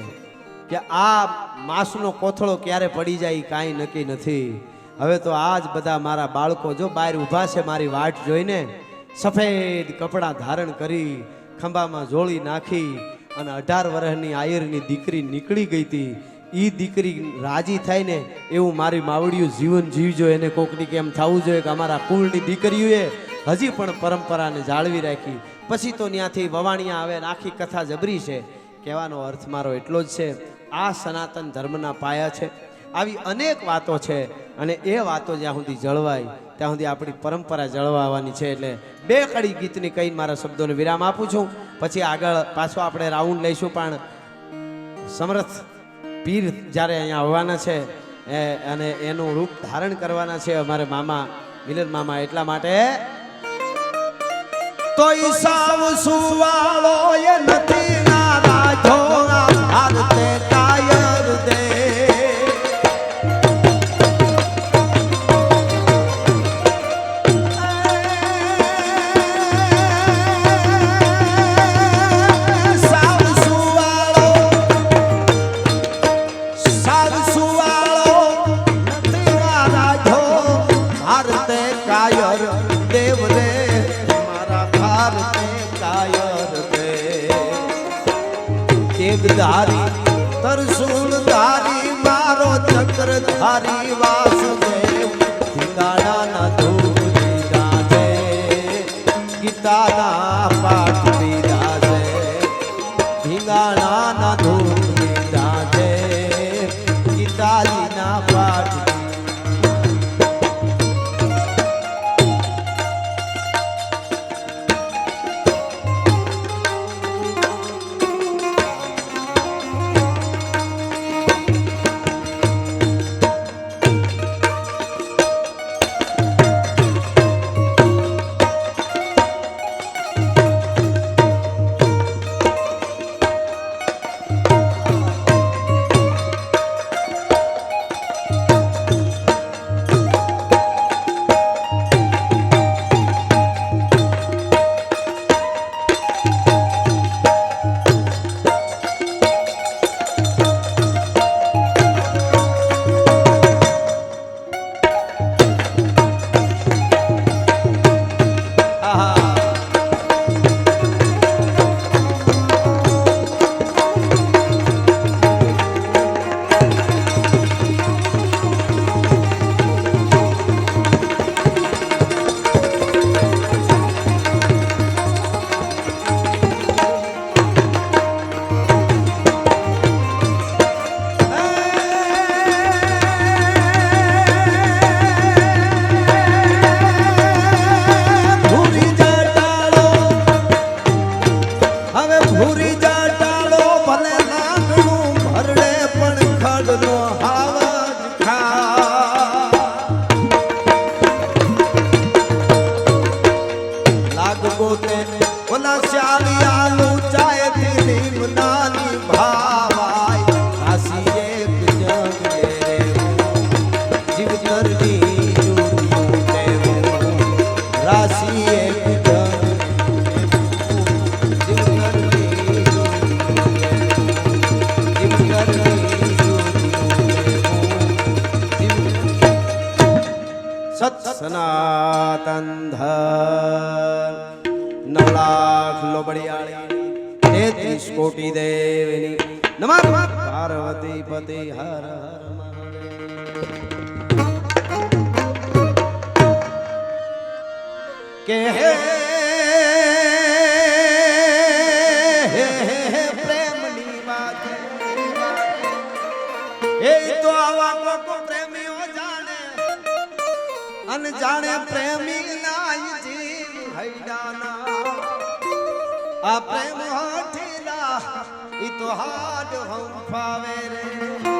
કે આ માસનો કોથળો ક્યારે પડી જાય કાંઈ નક્કી નથી. હવે તો આજ બધા મારા બાળકો જો બહાર ઊભા છે મારી વાટ જોઈને, સફેદ કપડાં ધારણ કરી ખંભામાં જોડી નાખી અને 18 વર્ષની આયરની દીકરી નીકળી ગઈ હતી. એ દીકરી રાજી થાય ને એવું મારી માવડિયું જીવન જીવજો, એને કોકની કેમ થવું જોઈએ કે અમારા કુળની દીકરીઓએ હજી પણ પરંપરાને જાળવી રાખી. પછી તો ત્યાંથી વવાણિયા આવે, આખી કથા જબરી છે. કહેવાનો અર્થ મારો એટલો જ છે, આ સનાતન ધર્મના પાયા છે. આવી અનેક વાતો છે અને એ વાતો જ્યાં સુધી જળવાય ત્યાં સુધી આપણી પરંપરા જળવાવાની છે. એટલે 2 કડી ગીતની કહીને મારા શબ્દોને વિરામ આપું છું. પછી આગળ પાછો આપણે રાઉન્ડ લઈશું. પણ સમર્થ પીર જ્યારે અહીંયા આવવાના છે અને એનું રૂપ ધારણ કરવાના છે અમારે મામા મિલન મામા, એટલા માટે તોય સાવ સુવાળો એ નથી ના રાજો ભારતે કાયર દે. ધારી તરસુલ ધારી મારો ચક્ર ધારી વાસુદેવ, ઠિકાણા ધૂપ બિરાજે ગીતાના પાઠ બિરાજે, ઠિકાણા ધૂપ બિરાજે ગીતાજીના પાઠ. સનાતન ધર્મ 9 લાખ લોબડિયાળી 33 કોટી દેવની નમઃ પાર્વતી પતિ હર હર મહાદેવ. કે હે પ્રેમની વાત એ તો આવા લોકો પ્રેમીઓ અને જાણે પ્રેમી નાય જીવ હૈડાના આ પ્રેમ હાઠીલા ઈ તો હાડ હમ ફાવે રે